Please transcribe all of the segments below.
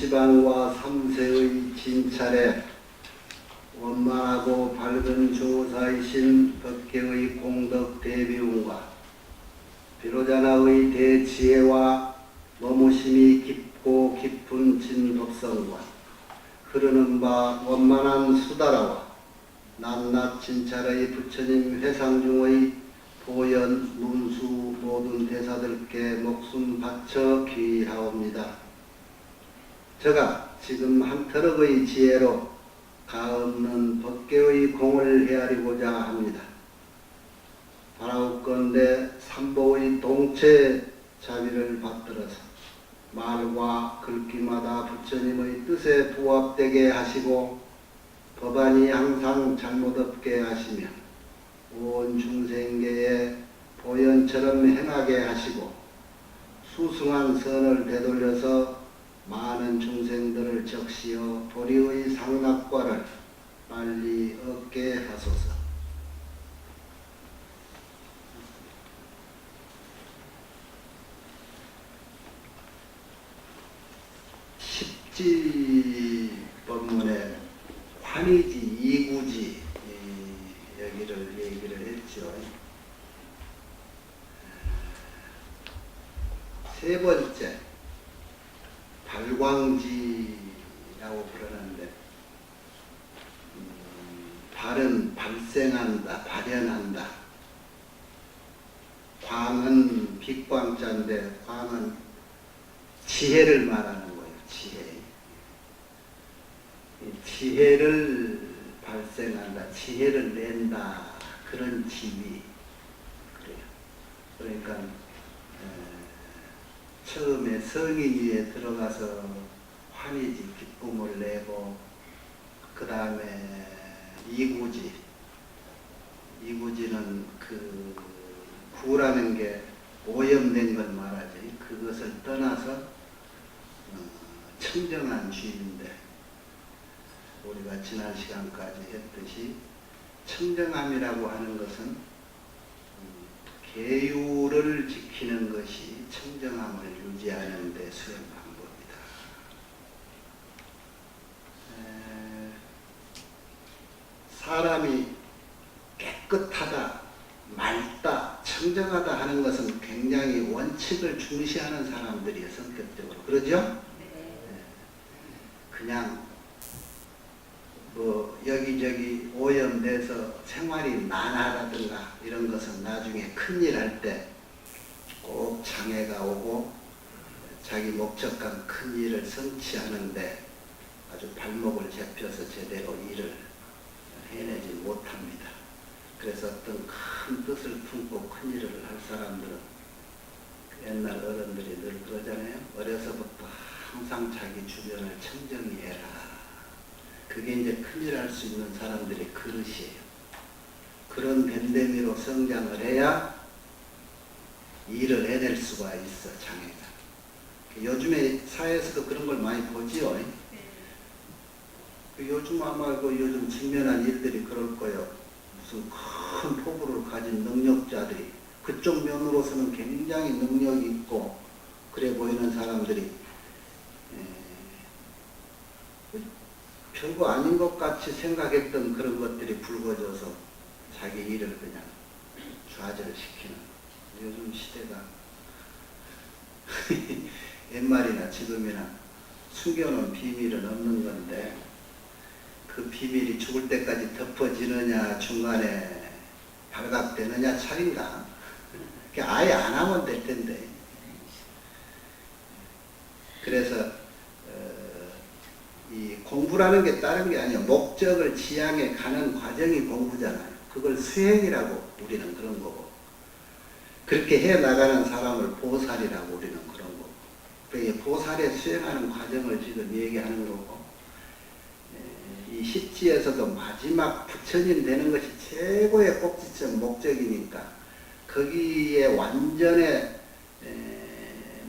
지방과 3세의 진찰에 원만하고 밝은 조사이신 법계의 공덕 대비운과 비로자나의 대지혜와 머무심이 깊고 깊은 진법성과 흐르는 바 원만한 수다라와 낱낱 진찰의 부처님 회상 중의 보현, 문수 모든 대사들께 목숨 바쳐 귀하옵니다. 저가 지금 한터럭의 지혜로 가없는 법계의 공을 헤아리고자 합니다. 바라옵건대 삼보의 동체 자비를 받들어서 말과 글귀마다 부처님의 뜻에 부합되게 하시고 법안이 항상 잘못 없게 하시며 온 중생계에 보현처럼 행하게 하시고 수승한 선을 되돌려서 많은 중생들을 적시어 도리의 상락과를 빨리 얻게 하소서. 십지 법문에 환희지, 이구지 여기를 얘기를 했죠. 세 번째 발광지라고 부르는데 발은 발생한다, 발현한다. 광은 빛광자인데 광은 지혜를 말하는 거예요. 지혜. 지혜를 발생한다, 지혜를 낸다, 그런 지위. 그래요. 그러니까 처음에 성인위에 들어가서 환희지, 기쁨을 내고 그 다음에 이구지는 그 구라는 게 오염된 걸 말하지. 그것을 떠나서 청정한 주인데 우리가 지난 시간까지 했듯이 청정함이라고 하는 것은 계율을 지키는 것이 청정함을 유지하는 데 수행 방법이다. 사람이 깨끗하다, 맑다, 청정하다 하는 것은 굉장히 원칙을 중시하는 사람들이에요. 성격적으로. 그러죠? 그냥 뭐 여기저기 오염돼서 생활이 난하다든가 이런 것은 나중에 큰일 할 때 꼭 장애가 오고 자기 목적한 큰 일을 성취하는데 아주 발목을 잡혀서 제대로 일을 해내지 못합니다. 그래서 어떤 큰 뜻을 품고 큰 일을 할 사람들은 옛날 어른들이 늘 그러잖아요. 어려서부터 항상 자기 주변을 청정히 해라. 그게 이제 큰일 할 수 있는 사람들의 그릇이에요. 그런 댐댐이로 성장을 해야 일을 해낼 수가 있어, 장애가. 요즘에 사회에서도 그런 걸 많이 보지요. 요즘 아마 요즘 직면한 일들이 그럴 거예요. 무슨 큰 포부를 가진 능력자들이 그쪽 면으로서는 굉장히 능력이 있고 그래 보이는 사람들이 별거 아닌 것 같이 생각했던 그런 것들이 불거져서 자기 일을 그냥 좌절시키는 요즘 시대가 옛말이나 지금이나 숨겨놓은 비밀은 없는 건데 그 비밀이 죽을 때까지 덮어지느냐 중간에 발각되느냐 차인가. 아예 안 하면 될 텐데. 그래서 이 공부라는 게 다른 게 아니에요. 목적을 지향해 가는 과정이 공부잖아요. 그걸 수행이라고 우리는 그런 거고. 그렇게 해 나가는 사람을 보살이라고 우리는 그런 거고. 그러니까 보살의 수행하는 과정을 지금 얘기하는 거고. 이 십지에서도 마지막 부처님 되는 것이 최고의 꼭지점 목적이니까 거기에 완전의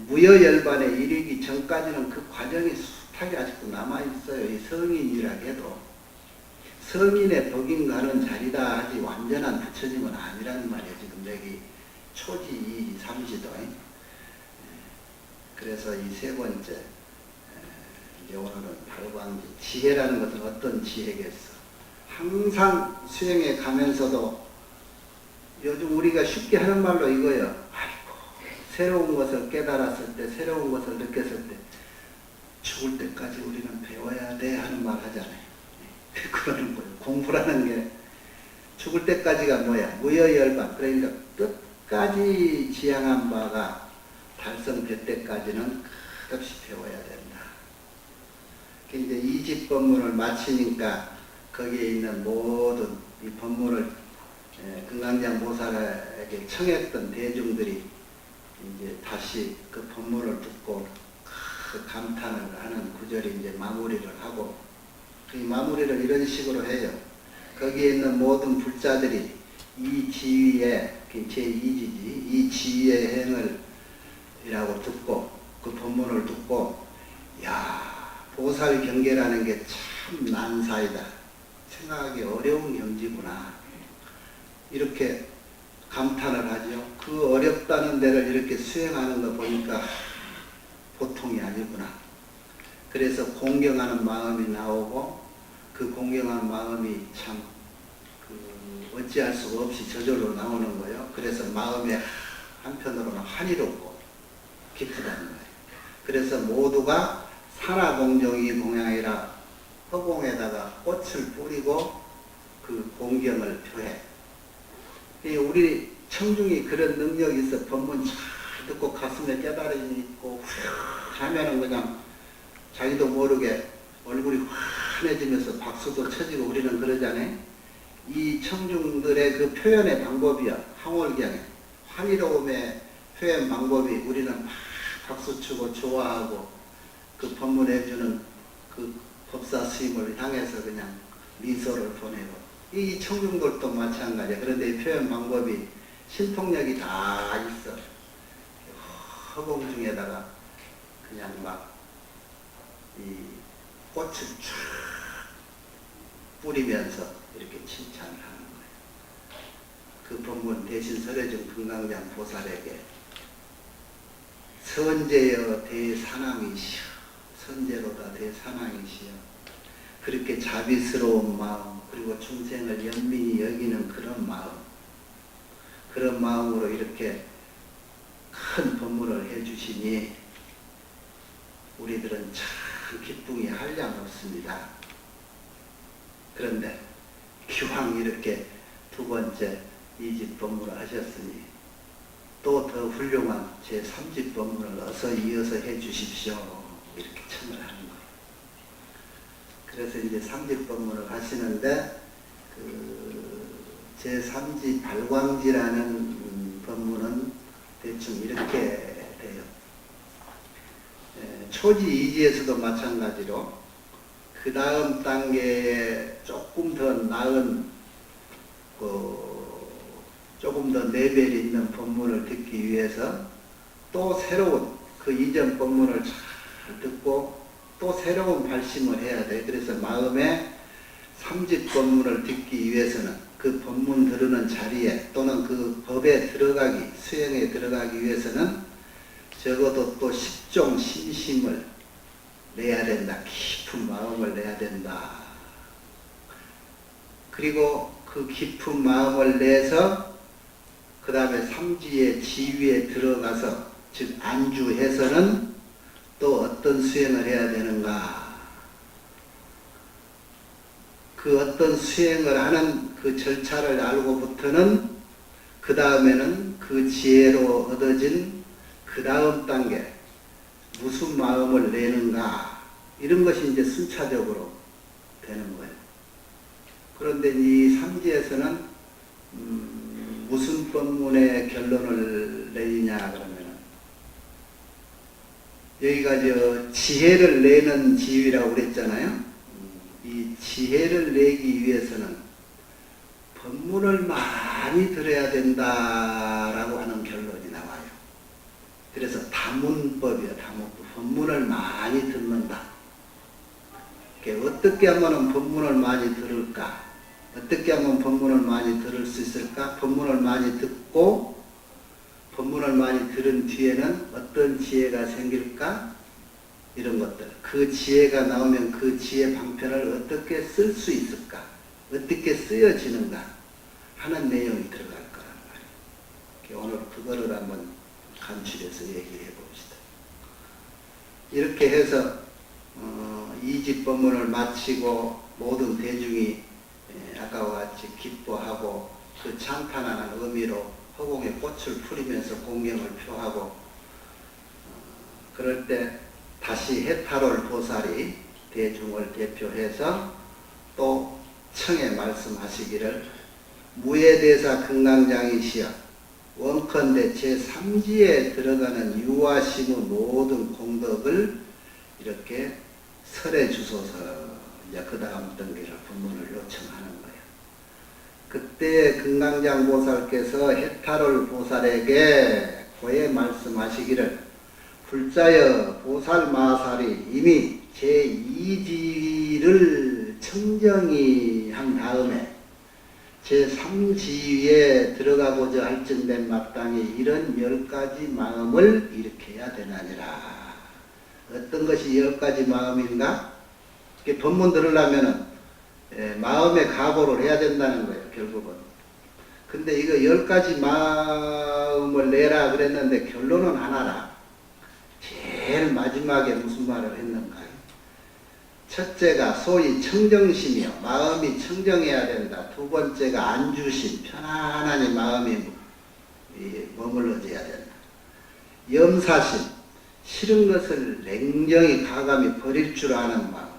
무여열반에 이르기 전까지는 그 과정이 숱하게 아직도 남아있어요. 이 성인이라고 해도 성인의 덕인가는 자리다 하지 완전한 부처님은 아니라는 말이에요. 지금 여기 초지, 이지, 삼지도. 그래서 이 세 번째 이제 오늘은 발광지. 지혜라는 것은 어떤 지혜겠어? 항상 수행해 가면서도 요즘 우리가 쉽게 하는 말로 이거예요. 아이고, 새로운 것을 깨달았을 때, 새로운 것을 느꼈을 때, 죽을 때까지 우리는 배워야 돼 하는 말 하잖아요. 그러는 거예요. 공부라는 게 죽을 때까지가 뭐야? 무여열반. 그러니까 끝까지 지향한 바가 달성될 때까지는 끝없이 배워야 된다. 이제 이집 법문을 마치니까 거기에 있는 모든 이 법문을 금강장 보살에게 청했던 대중들이 이제 다시 그 법문을 듣고 그 감탄을 하는 구절이 이제 마무리를 하고, 그 마무리를 이런 식으로 해요. 거기에 있는 모든 불자들이 이 지위의 제2지지 이 지위의 행을 이라고 듣고 그 법문을 듣고, 야, 보살 경계라는 게 참 난사이다, 생각하기 어려운 경지구나, 이렇게 감탄을 하죠. 그 어렵다는 데를 이렇게 수행하는 거 보니까 보통이 아니구나. 그래서 공경하는 마음이 나오고, 그 공경하는 마음이 참 어찌할 수가 없이 저절로 나오는 거예요. 그래서 마음에 한편으로는 한이롭고 기쁘다는 거예요. 그래서 모두가 산화공정이 동양이라 허공에다가 꽃을 뿌리고 그 공경을 표해. 우리 청중이 그런 능력이 있어. 법문 잘 듣고 가슴에 깨달음이 있고 하면은 그냥 자기도 모르게 얼굴이 환해지면서 박수도 쳐지고 우리는 그러잖아요. 이 청중들의 그 표현의 방법이야. 황홀경의 환희로움의 표현 방법이 우리는 막 박수치고 좋아하고 그 법문해주는 그 법사 스님을 향해서 그냥 미소를 보내고, 이 청중들도 마찬가지야. 그런데 이 표현 방법이 신통력이 다 있어. 허공 중에다가 그냥 막 이 꽃을 쫙 뿌리면서 이렇게 칭찬을 하는 거예요. 그 법문 대신 설해준 금강장 보살에게 선제여 대사랑이시여, 선제로다 대사랑이시여, 그렇게 자비스러운 마음, 그리고 중생을 연민히 여기는 그런 마음, 그런 마음으로 이렇게 큰 법문을 해주시니 우리들은 참 기쁨이 한량없습니다. 그런데 기왕 이렇게 두 번째 이집 법문을 하셨으니 또 더 훌륭한 제3집 법문을 어서 이어서 해 주십시오, 이렇게 청을 하는 거예요. 그래서 이제 3집 법문을 하시는데 그 제3집 발광지라는 법문은 대충 이렇게 돼요. 초지 이지에서도 마찬가지로 그 다음 단계에 조금 더 나은 조금 더 레벨이 있는 법문을 듣기 위해서 또 새로운 그 이전 법문을 잘 듣고 또 새로운 발심을 해야 돼. 그래서 마음에 3집 법문을 듣기 위해서는 그 법문 들으는 자리에 또는 그 법에 들어가기, 수행에 들어가기 위해서는 적어도 또 10종 신심을 내야 된다. 깊은 마음을 내야 된다. 그리고 그 깊은 마음을 내서 그 다음에 삼지의 지위에 들어가서, 즉 안주해서는 또 어떤 수행을 해야 되는가. 그 어떤 수행을 하는 그 절차를 알고부터는 그 다음에는 그 지혜로 얻어진 그 다음 단계 무슨 마음을 내는가, 이런 것이 이제 순차적으로 되는 거예요. 그런데 이 삼지에서는 무슨 법문의 결론을 내리냐 그러면은, 여기가 저 지혜를 내는 지위라고 그랬잖아요. 이 지혜를 내기 위해서는 법문을 많이 들어야 된다라고 하는 결론이 나와요. 그래서 다문법이에요. 다문법. 법문을 많이 듣는다. 어떻게 하면 법문을 많이 들을까? 어떻게 하면 법문을 많이 들을 수 있을까? 법문을 많이 듣고 법문을 많이 들은 뒤에는 어떤 지혜가 생길까? 이런 것들, 그 지혜가 나오면 그 지혜 방편을 어떻게 쓸 수 있을까, 어떻게 쓰여지는가 하는 내용이 들어갈 거란 말이에요. 오늘 그거를 한번 간추려서 얘기해 봅시다. 이렇게 해서 이집 법문을 마치고 모든 대중이 아까와 같이 기뻐하고 그 찬탄하는 의미로 허공에 꽃을 뿌리면서 공경을 표하고 그럴 때 다시 해탈올 보살이 대중을 대표해서 또 청에 말씀하시기를 무예대사 금강장이시여 원컨대 제3지에 들어가는 유아심의 모든 공덕을 이렇게 설해 주소서. 이제 그 다음 단계를 법문을 요청하는 거예요. 그때 금강장 보살께서 해탈올 보살에게 고해 말씀하시기를 불자여 보살마살이 이미 제2지를 청정히 한 다음에 제3지위에 들어가고자 할진된 마땅히 이런 10가지 마음을 일으켜야 되나니라. 어떤 것이 10가지 마음인가? 법문 들으려면은 마음의 각오를 해야 된다는 거예요, 결국은. 근데 이거 10가지 마음을 내라 그랬는데 결론은 하나라. 제일 마지막에 무슨 말을 했는가? 첫째가 소위 청정심이요. 마음이 청정해야 된다. 두 번째가 안주심, 편안하니 마음이 머물러져야 된다. 염사심, 싫은 것을 냉정히 가감히 버릴 줄 아는 마음.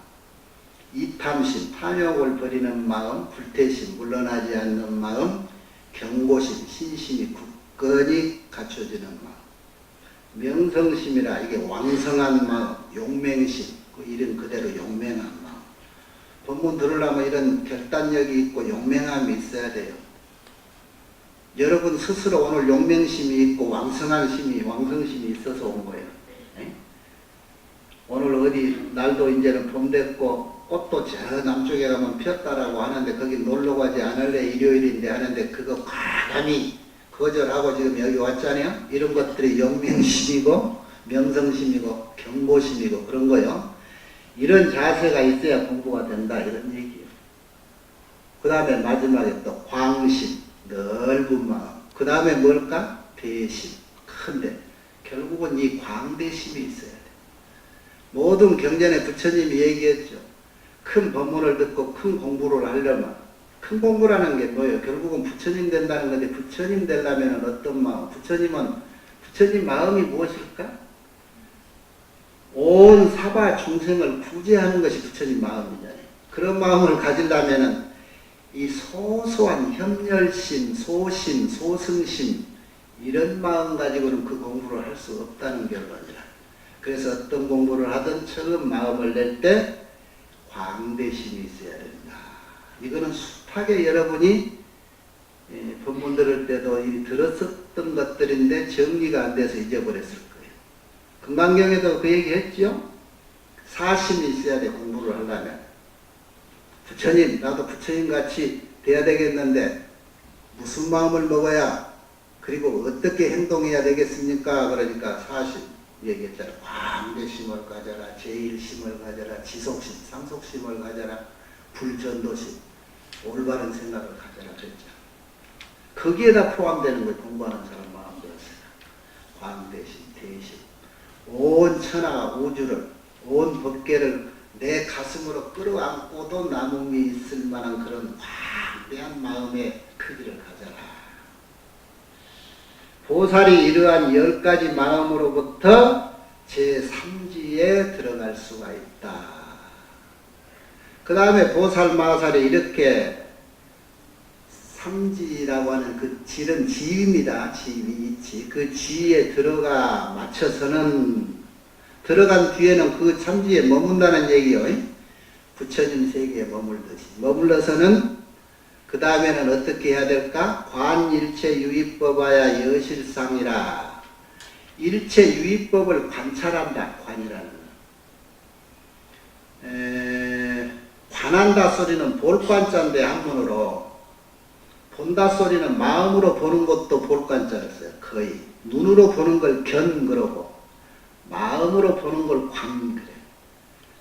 이탐심, 탐욕을 버리는 마음. 불태심, 물러나지 않는 마음. 경고심, 신심이 굳건히 갖춰지는 마음. 명성심이라 이게 왕성한 마음. 용맹심, 그 이름 그대로 용맹한 마음. 법문 들으려면 이런 결단력이 있고 용맹함이 있어야 돼요. 여러분 스스로 오늘 용맹심이 있고 왕성심이 있어서 온 거예요. 에? 오늘 어디 날도 이제는 봄 됐고 꽃도 저 남쪽에 가면 폈다라고 하는데 거기 놀러 가지 않을래 일요일인데 하는데 그거 과감히 거절하고 지금 여기 왔잖아요. 이런 것들이 용맹심이고 명성심이고 경고심이고 그런 거요. 이런 자세가 있어야 공부가 된다 이런 얘기예요. 그 다음에 마지막에 또 광심, 넓은 마음. 그 다음에 뭘까? 대심, 큰데. 결국은 이 광대심이 있어야 돼. 모든 경전에 부처님이 얘기했죠. 큰 법문을 듣고 큰 공부를 하려면 큰 공부라는 게 뭐예요? 결국은 부처님 된다는 건데 부처님 되려면 어떤 마음? 부처님 마음이 무엇일까? 온 사바 중생을 구제하는 것이 부처님 마음이잖아요. 그런 마음을 가지려면 이 소소한 협렬심, 소심, 소승심 이런 마음 가지고는 그 공부를 할 수 없다는 결론이라. 그래서 어떤 공부를 하든 처음 마음을 낼 때 광대심이 있어야 된다. 이거는 숱하게 여러분이 법문 들을 때도 들었었던 것들인데 정리가 안 돼서 잊어버렸을 거예요. 금강경에도 그 얘기 했죠? 사심이 있어야 돼, 공부를 하려면. 부처님, 나도 부처님 같이 돼야 되겠는데 무슨 마음을 먹어야 그리고 어떻게 행동해야 되겠습니까? 그러니까 사심 얘기했잖아. 광대심을 가져라, 제일심을 가져라, 지속심, 상속심을 가져라, 불전도심, 올바른 생각을 가져라 그랬잖아. 거기에다 포함되는 거예요. 공부하는 사람 마음이었어요. 광대심, 대심. 온 천하 우주를, 온 법계를 내 가슴으로 끌어안고도 남음이 있을 만한 그런 광대한 마음의 크기를 가져라. 보살이 이러한 10가지 마음으로부터 제3지에 들어갈 수가 있다. 그 다음에 보살마살이 이렇게 3지라고 하는 그 질은 지위입니다. 지위. 그 지위에 들어가 맞춰서는 들어간 뒤에는 그 3지에 머문다는 얘기요. 부처님 세계에 머물듯이. 머물러서는 그 다음에는 어떻게 해야 될까? 관일체 유의법하야 여실상이라. 일체 유의법을 관찰한다. 관이라는 거. 관한다 소리는 볼관자인데 한문으로. 본다 소리는 마음으로 보는 것도 볼관자였어요. 거의. 눈으로 보는 걸 견 그러고 마음 마음으로 보는 걸 관 그래.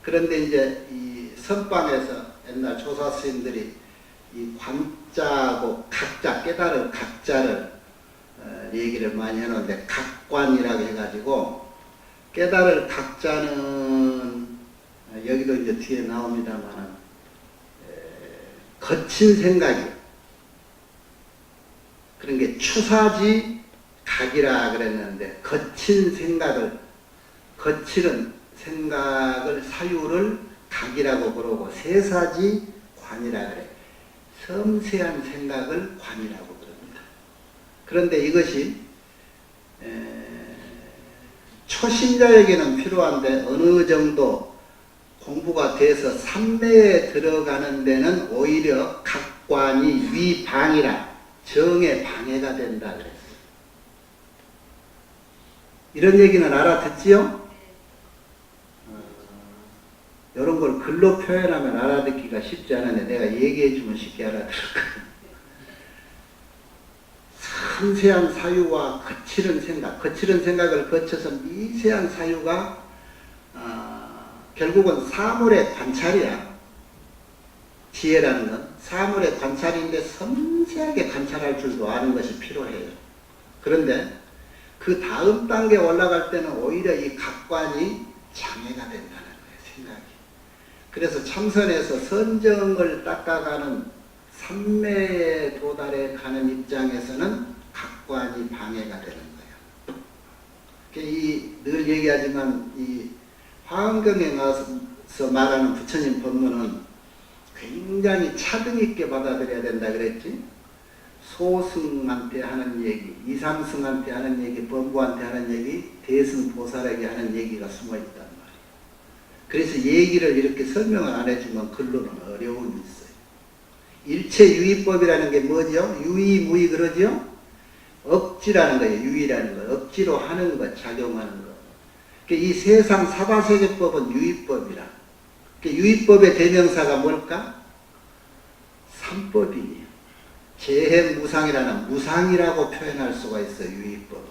그런데 이제 이 선방에서 옛날 조사 스님들이 이 관자하고 각자, 깨달을 각자를 얘기를 많이 해놓는데 각관이라고 해가지고 깨달을 각자는 여기도 이제 뒤에 나옵니다만 거친 생각이요. 그런 게 추사지 각이라 그랬는데 거친 생각을 거칠은 생각을 사유를 각이라고 그러고 세사지 관이라 그래. 섬세한 생각을 관이라고 그럽니다. 그런데 이것이 초신자에게는 필요한데 어느 정도 공부가 돼서 삼매에 들어가는 데는 오히려 각관이 위방이라 정에 방해가 된다 그랬어요. 이런 얘기는 알아듣지요? 이런 걸 글로 표현하면 알아듣기가 쉽지 않은데 내가 얘기해주면 쉽게 알아들을 거예요. 섬세한 사유와 거칠은 생각, 거칠은 생각을 거쳐서 미세한 사유가 결국은 사물의 관찰이야. 지혜라는 건 사물의 관찰인데 섬세하게 관찰할 줄도 아는 것이 필요해요. 그런데 그 다음 단계 올라갈 때는 오히려 이 각관이 장애가 된다는 거예요. 생각이. 그래서 참선에서 선정을 닦아가는 삼매에 도달해 가는 입장에서는 각관이 방해가 되는 거예요. 늘 얘기하지만 이 화엄경에 나와서 말하는 부처님 법문은 굉장히 차등 있게 받아들여야 된다 그랬지. 소승한테 하는 얘기, 이상승한테 하는 얘기, 범부한테 하는 얘기, 대승보살에게 하는 얘기가 숨어있단 말이에요. 그래서 얘기를 이렇게 설명을 안 해주면 글로는 어려움이 있어요. 일체유의법이라는 게 뭐죠? 유의무의 그러죠? 억지라는 거예요. 유의라는 거. 억지로 하는 것, 작용하는 것. 이 세상 사바세계법은 유의법이라. 유의법의 대명사가 뭘까? 삼법이에요. 재해무상이라는 무상이라고 표현할 수가 있어요. 유의법은.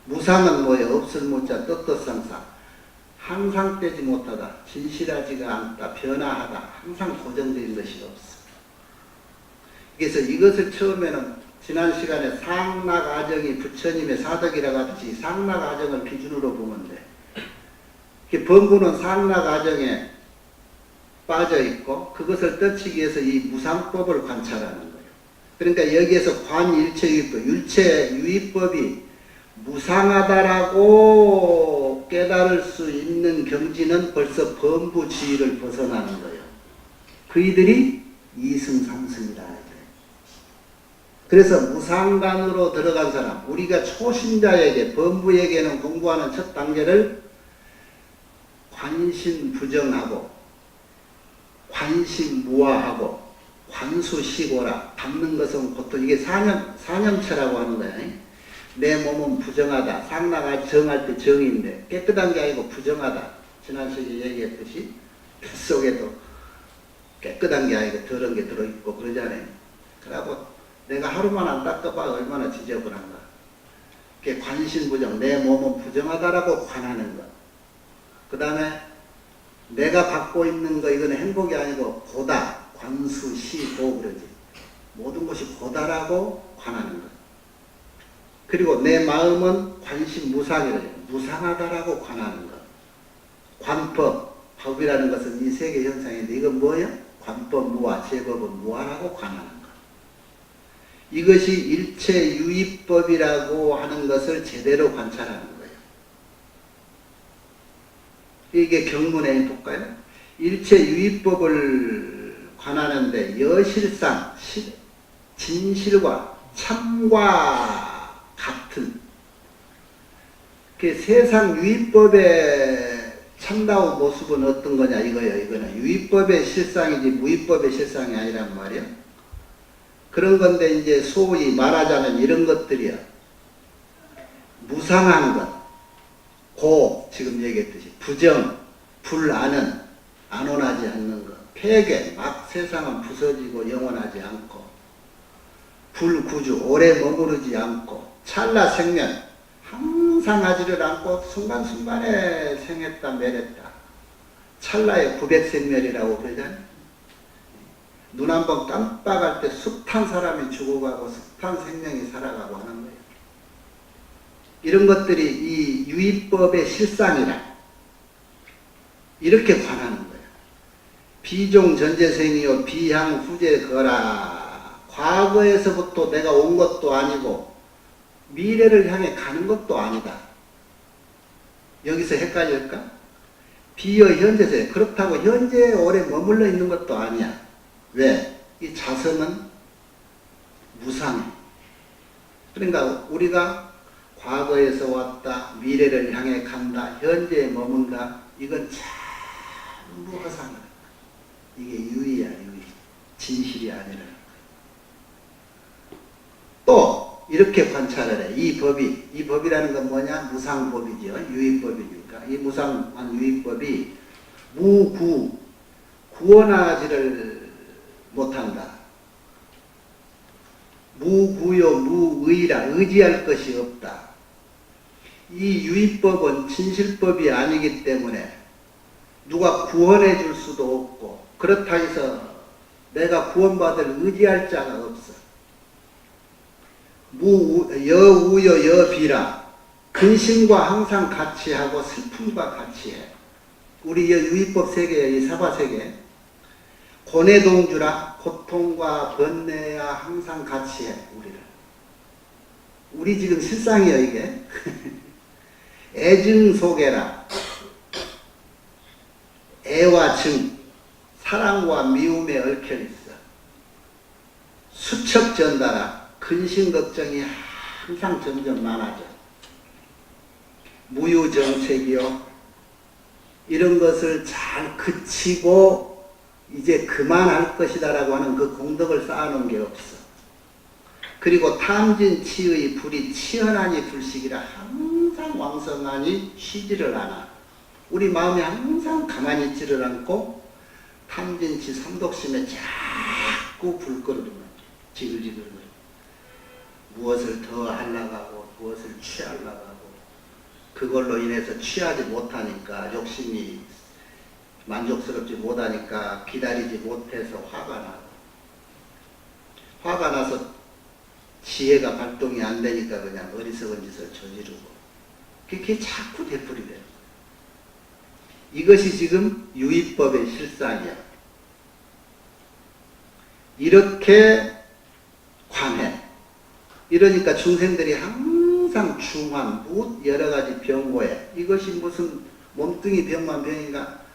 무상은 뭐예요? 없을 못자 떳떳상상. 항상 떼지 못하다. 진실하지가 않다. 변화하다. 항상 고정된 것이 없어. 그래서 이것을 처음에는 지난 시간에 상락아정이 부처님의 사덕이라고 하듯이 상락아정을 기준으로 보면 돼. 범부는 상락아정에 빠져 있고 그것을 떨치기 위해서 이 무상법을 관찰하는 거예요. 그러니까 여기에서 관일체유의법, 율체유의법이 무상하다라고 깨달을 수 있는 경지는 벌써 범부지위를 벗어나는 거예요. 그이들이 이승, 삼승이라 해요. 그래서 무상관으로 들어간 사람, 우리가 초신자에게, 범부에게는 공부하는 첫 단계를 관심부정하고 관심무화하고 관수시고라. 닦는 것은 보통 이게 사념체라고 하는 거야. 내 몸은 부정하다. 상나가 정할 때 정인데 깨끗한 게 아니고 부정하다. 지난 시간에 얘기했듯이 뱃속에도 깨끗한 게 아니고 더러운 게 들어있고 그러잖아요. 그러고 내가 하루만 안 닦아봐 얼마나 지저분한가. 그게 관심부정, 내 몸은 부정하다라고 관하는 것. 그 다음에 내가 갖고 있는 거 이거는 행복이 아니고 고다, 관수시고 그러지. 모든 것이 고다라고 관하는 것. 그리고 내 마음은 관심무상이래요. 무상하다라고 관하는 것. 관법, 법이라는 것은 이 세계 현상인데 이건 뭐예요? 관법 무아, 제법은 무아라고 관하는 것. 이것이 일체유의법이라고 하는 것을 제대로 관찰하는 거예요. 이게 경문에 볼까요? 일체유의법을 관하는데 여실상, 진실과 참과 같은 그 세상 유의법의 참다운 모습은 어떤 거냐 이거예요. 이거는 유의법의 실상이지 무의법의 실상이 아니란 말이에요. 그런 건데 이제 소위 말하자면 이런 것들이야. 무상한 것, 지금 얘기했듯이 부정, 불안은 안온하지 않는 것, 폐괴, 막 세상은 부서지고 영원하지 않고, 불구주, 오래 머무르지 않고, 찰나 생면, 항상 항상 하지를 않고 순간순간에 생했다 멸했다. 찰나의 900생멸이라고 그러잖아요. 눈 한 번 깜빡할 때 숱한 사람이 죽어가고 숱한 생명이 살아가고 하는 거예요. 이런 것들이 이 유의법의 실상이라 이렇게 관하는 거예요. 비종 전재생이요 비향 후재거라. 과거에서부터 내가 온 것도 아니고 미래를 향해 가는 것도 아니다. 여기서 헷갈릴까? 비여 현재세. 그렇다고 현재에 오래 머물러 있는 것도 아니야. 왜? 이 자성은 무상해. 그러니까 우리가 과거에서 왔다, 미래를 향해 간다, 현재에 머문다, 이건 전부 허상이야. 이게 유의야, 유의. 진실이 아니라. 또 이렇게 관찰을 해. 이 법이라는 건 뭐냐? 무상법이죠. 유의법이니까. 이 무상한 유의법이 구원하지를 못한다. 무구요 무의라. 의지할 것이 없다. 이 유의법은 진실법이 아니기 때문에 누가 구원해 줄 수도 없고, 그렇다 해서 내가 구원받을 의지할 자가 없어. 여우여 여비라. 근심과 항상 같이 하고 슬픔과 같이 해. 우리 유의법 세계, 이 사바세계 고뇌동주라. 고통과 번뇌야 항상 같이 해. 우리 지금 실상이에요 이게. 애증 속에라. 애와 증, 사랑과 미움에 얽혀 있어. 수척 전달아. 근심 걱정이 항상 점점 많아져. 무유정책이요. 이런 것을 잘 그치고 이제 그만할 것이다라고 하는 그 공덕을 쌓아놓은 게 없어. 그리고 탐진치의 불이 치열하니 불식이라. 항상 왕성하니 쉬지를 않아. 우리 마음이 항상 가만히 있지를 않고 탐진치 삼독심에 자꾸 불끄러기만 지글지글. 무엇을 더 하려고 하고 무엇을 취하려고 하고 그걸로 인해서 취하지 못하니까 욕심이 만족스럽지 못하니까 기다리지 못해서 화가 나고, 화가 나서 지혜가 발동이 안 되니까 그냥 어리석은 짓을 저지르고, 그게 자꾸 되풀이돼요. 이것이 지금 유의법의 실상이야. 이렇게 관해. 이러니까 중생들이 항상 중환, 여러 가지 병고에, 이것이 무슨 몸뚱이 병만 병인가?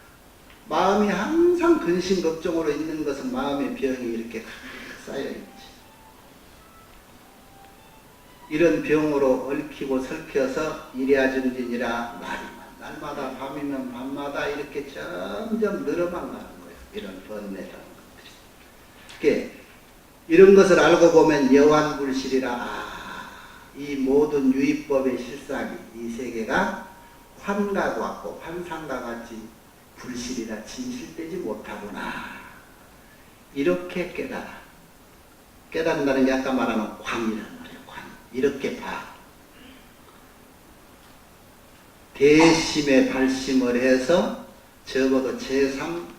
마음이 항상 근심 걱정으로 있는 것은 마음의 병이 이렇게 쌓여있지. 이런 병으로 얽히고 설켜서 이래아증진이라 말이만. 날마다 밤이면 밤마다 이렇게 점점 늘어만 가는 거예요. 이런 번뇌라는 것들이. 이런 것을 알고 보면 여환불실이라. 이 모든 유의법의 실상이, 이 세계가 환과 같고 환상과 같이 불실이라 진실되지 못하구나. 이렇게 깨달아. 깨닫는다는 게 아까 말하는 관이란 말이에요. 관. 이렇게 봐. 대심에 발심을 해서 적어도 제3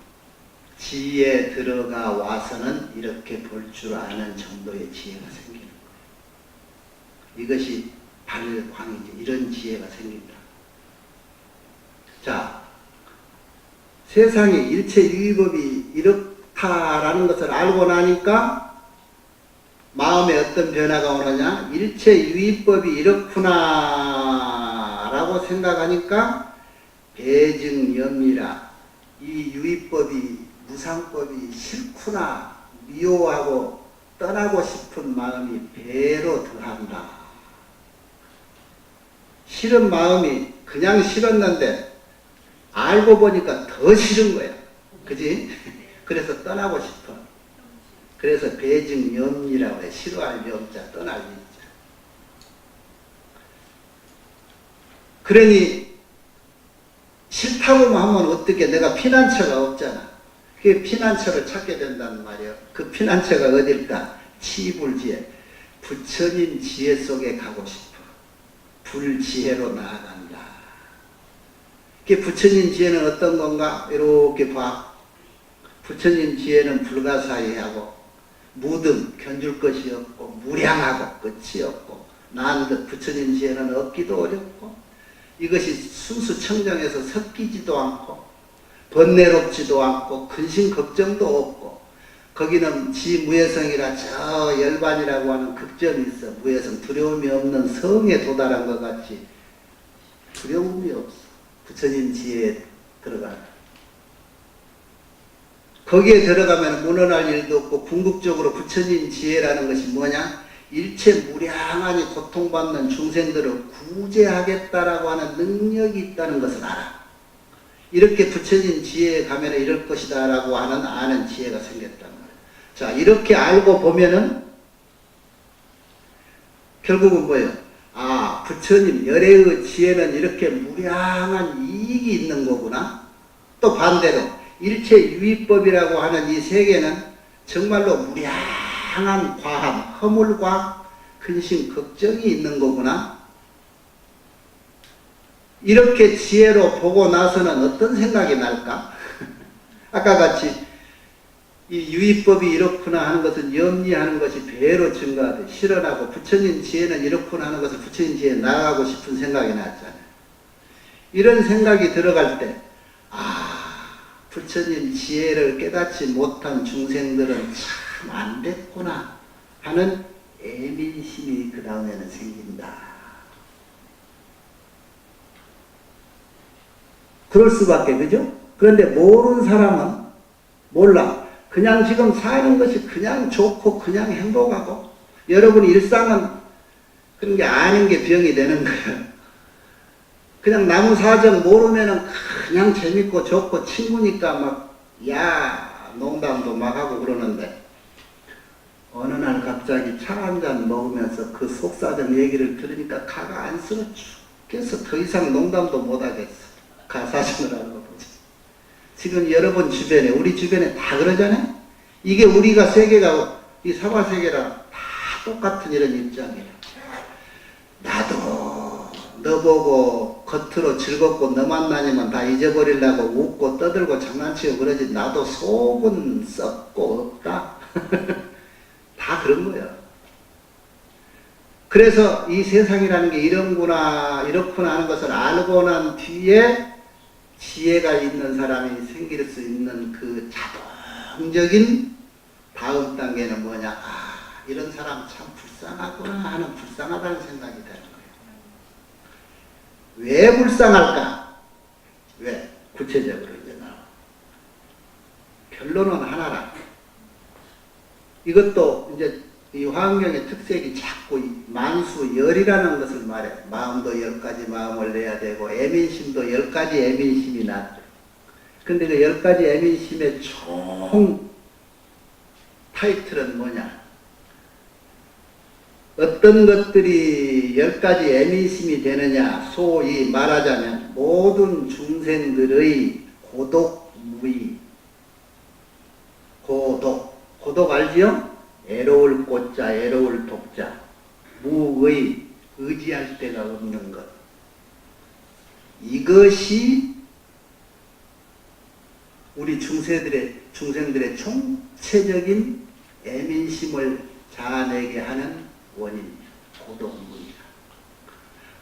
지혜에 들어가 와서는 이렇게 볼 줄 아는 정도의 지혜가 생기는 거예요. 이것이 발광이지. 이런 지혜가 생긴다. 자, 세상에 일체 유의법이 이렇다라는 것을 알고 나니까 마음에 어떤 변화가 오느냐? 일체 유의법이 이렇구나 라고 생각하니까 배증염이라. 이 유의법이, 무상법이 싫구나, 미워하고 떠나고 싶은 마음이 배로 더한다. 싫은 마음이 그냥 싫었는데 알고 보니까 더 싫은 거야. 그지? 그래서 떠나고 싶어. 그래서 배증염이라고 해. 싫어할 염자, 떠날 염자. 그러니 싫다고만 하면 어떻게, 내가 피난처가 없잖아. 그 피난처를 찾게 된단 말이야. 그 피난처가 어딜까? 치불지혜. 부처님 지혜 속에 가고 싶어. 불지혜로 나아간다. 부처님 지혜는 어떤 건가? 이렇게 봐. 부처님 지혜는 불가사의하고 무등, 견줄 것이 없고 무량하고 끝이 없고 난듯. 부처님 지혜는 얻기도 어렵고 이것이 순수 청정해서 섞이지도 않고 번뇌롭지도 않고 근심 걱정도 없고 거기는 지무예성이라 저 열반이라고 하는 극점이 있어. 무예성, 두려움이 없는 성에 도달한 것 같이 두려움이 없어. 부처님 지혜에 들어가는. 거기에 들어가면 문헌할 일도 없고 궁극적으로 부처님 지혜라는 것이 뭐냐? 일체 무량하니 고통받는 중생들을 구제하겠다라고 하는 능력이 있다는 것을 알아. 이렇게 부처님 지혜에 가면 이럴 것이다 라고 하는 아는 지혜가 생겼단 말이야. 자, 이렇게 알고 보면은 결국은 뭐예요? 아, 부처님 열애의 지혜는 이렇게 무량한 이익이 있는 거구나. 또 반대로 일체 유의법이라고 하는 이 세계는 정말로 무량한 과함, 허물과 근심, 걱정이 있는 거구나. 이렇게 지혜로 보고 나서는 어떤 생각이 날까? 아까 같이 이 유의법이 이렇구나 하는 것은 염리하는 것이 배로 증가하듯 실현하고 부처님 지혜는 이렇구나 하는 것을 부처님 지혜에 나아가고 싶은 생각이 났잖아요. 이런 생각이 들어갈 때 부처님 지혜를 깨닫지 못한 중생들은 참 안 됐구나 하는 애민심이 그 다음에는 생긴다. 그럴 수밖에, 그죠? 그런데 모르는 사람은 몰라. 그냥 지금 사는 것이 그냥 좋고 그냥 행복하고 여러분 일상은 그런 게 아닌 게 병이 되는 거예요. 그냥 나무 사정 모르면은 그냥 재밌고 좋고 친구니까 막 농담도 막 하고 그러는데 어느 날 갑자기 차 한 잔 먹으면서 그 속사정 얘기를 들으니까 가가 안쓰러 죽겠어. 더 이상 농담도 못 하겠어. 가 사정을 하는 거 보지. 지금 여러분 주변에, 우리 주변에 다 그러잖아요? 이게 우리가 세계가, 이 사바세계랑 다 똑같은 이런 입장이에요. 나도 너 보고 겉으로 즐겁고 너 만나냐면 다 잊어버리려고 웃고 떠들고 장난치고 그러지 나도 속은 썩고 없다. 다 그런 거예요. 그래서 이 세상이라는 게 이런구나 이렇구나 하는 것을 알고 난 뒤에 지혜가 있는 사람이 생길 수 있는 그 자동적인 다음 단계는 뭐냐? 이런 사람 참 불쌍하구나 하는 불쌍하다는 생각이 드는 거예요. 왜 불쌍할까? 왜? 구체적으로 이제 나와. 결론은 하나라. 이것도 이제 이 화엄경의 특색이 자꾸 만수열이라는 것을 말해. 마음도 10가지 마음을 내야 되고 애민심도 10가지 애민심이 나죠. 근데 그 10가지 애민심의 총 타이틀은 뭐냐? 어떤 것들이 10가지 애민심이 되느냐? 소위 말하자면 모든 중생들의 고독무의. 고독 알지요? 애로울 꽃자, 애로울 독자. 무의, 의지할 데가 없는 것. 이것이 우리 중생들의 총체적인 애민심을 자아내게 하는 원인입니다. 고독무의라.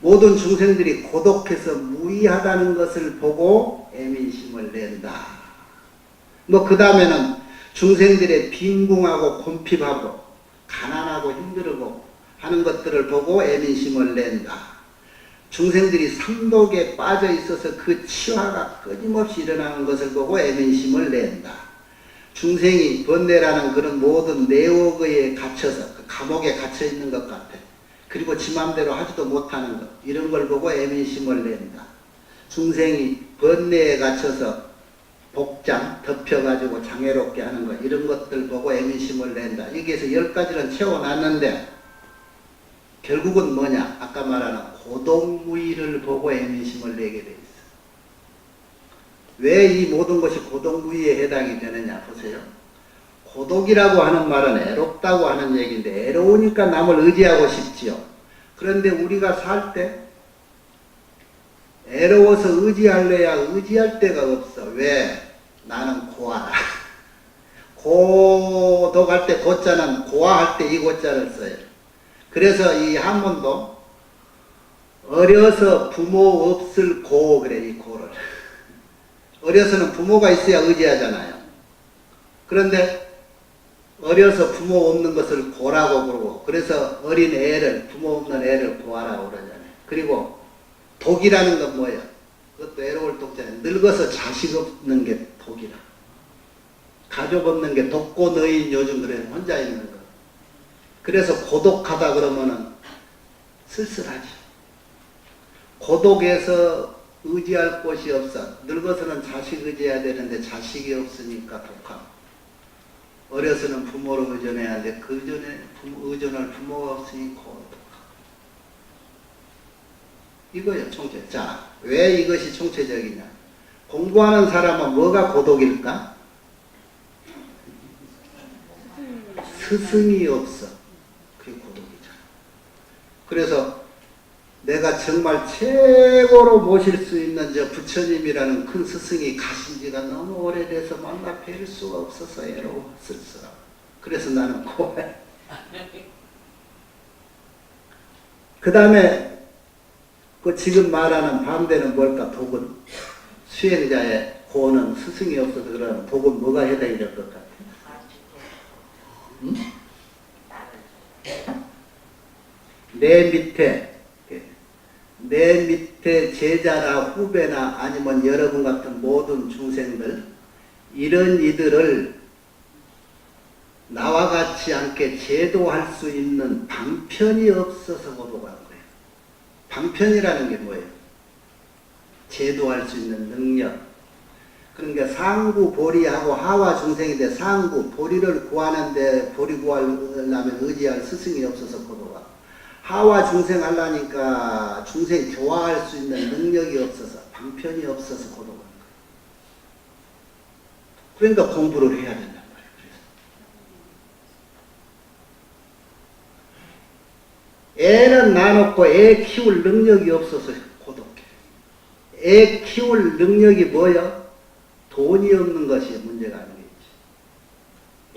모든 중생들이 고독해서 무의하다는 것을 보고 애민심을 낸다. 그 다음에는 중생들의 빈궁하고 곤핍하고 가난하고 힘들고 하는 것들을 보고 애민심을 낸다. 중생들이 삼독에 빠져 있어서 그 치화가 끊임없이 일어나는 것을 보고 애민심을 낸다. 중생이 번뇌라는 그런 모든 내옥에 갇혀서 그 감옥에 갇혀 있는 것 같아. 그리고 지 맘대로 하지도 못하는 것, 이런 걸 보고 애민심을 낸다. 중생이 번뇌에 갇혀서 복장 덮여가지고 장애롭게 하는 것, 이런 것들 보고 애민심을 낸다. 여기에서 10가지는 채워놨는데 결국은 뭐냐? 아까 말하는 고독무의를 보고 애민심을 내게 돼 있어. 왜 이 모든 것이 고독무의에 해당이 되느냐 보세요. 고독이라고 하는 말은 애롭다고 하는 얘기인데 애로우니까 남을 의지하고 싶지요. 그런데 우리가 살 때 애로워서 의지할래야 의지할 데가 없어. 왜? 나는 고아다. 고독할 때 고자는 고아할 때 이 고자를 써요. 그래서 이 한문도 어려서 부모 없을 고 그래. 이 고를 어려서는 부모가 있어야 의지하잖아요. 그런데 어려서 부모 없는 것을 고라고 부르고, 그래서 어린 애를, 부모 없는 애를 고아라고 그러잖아요. 그리고 독이라는 건 뭐예요? 그것도 애로울 독자예요. 늙어서 자식 없는 게 독이라. 가족 없는 게 독고 너인 요즘 그래요. 혼자 있는 거. 그래서 고독하다 그러면은 쓸쓸하지. 고독해서 의지할 곳이 없어. 늙어서는 자식 의지해야 되는데 자식이 없으니까 독하고, 어려서는 부모를 의존해야 돼. 그 전에 의존할 부모가 없으니 고독하고. 이거예요, 총체. 자, 왜 이것이 총체적이냐? 공부하는 사람은 뭐가 고독일까? 스승이 없어. 그게 고독이잖아. 그래서 내가 정말 최고로 모실 수 있는 저 부처님이라는 큰 스승이 가신 지가 너무 오래돼서 만나 뵐 수가 없어서 애로워, 쓸쓸하고. 그래서 나는 고해. 그 다음에 그 지금 말하는 반대는 뭘까? 독은. 수행자의 고는 스승이 없어서 그러는 독은 뭐가 해당이 될 것 같아? 응? 내 밑에 제자나 후배나 아니면 여러분 같은 모든 중생들, 이런 이들을 나와 같이 않게 제도할 수 있는 방편이 없어서 고독한 거예요. 방편이라는 게 뭐예요? 제도할 수 있는 능력. 그러니까 상구 보리하고 하와 중생인데, 상구 보리를 구하는데 보리 구하려면 의지할 스승이 없어서 고독하고, 하와 중생 하려니까 중생 교화할 수 있는 능력이 없어서, 방편이 없어서 고독한 거예요. 그러니까 공부를 해야 된단 말이에요. 그래서 애는 낳아놓고 애 키울 능력이 없어서 고독해. 애 키울 능력이 뭐야? 돈이 없는 것이 문제가 아니겠지.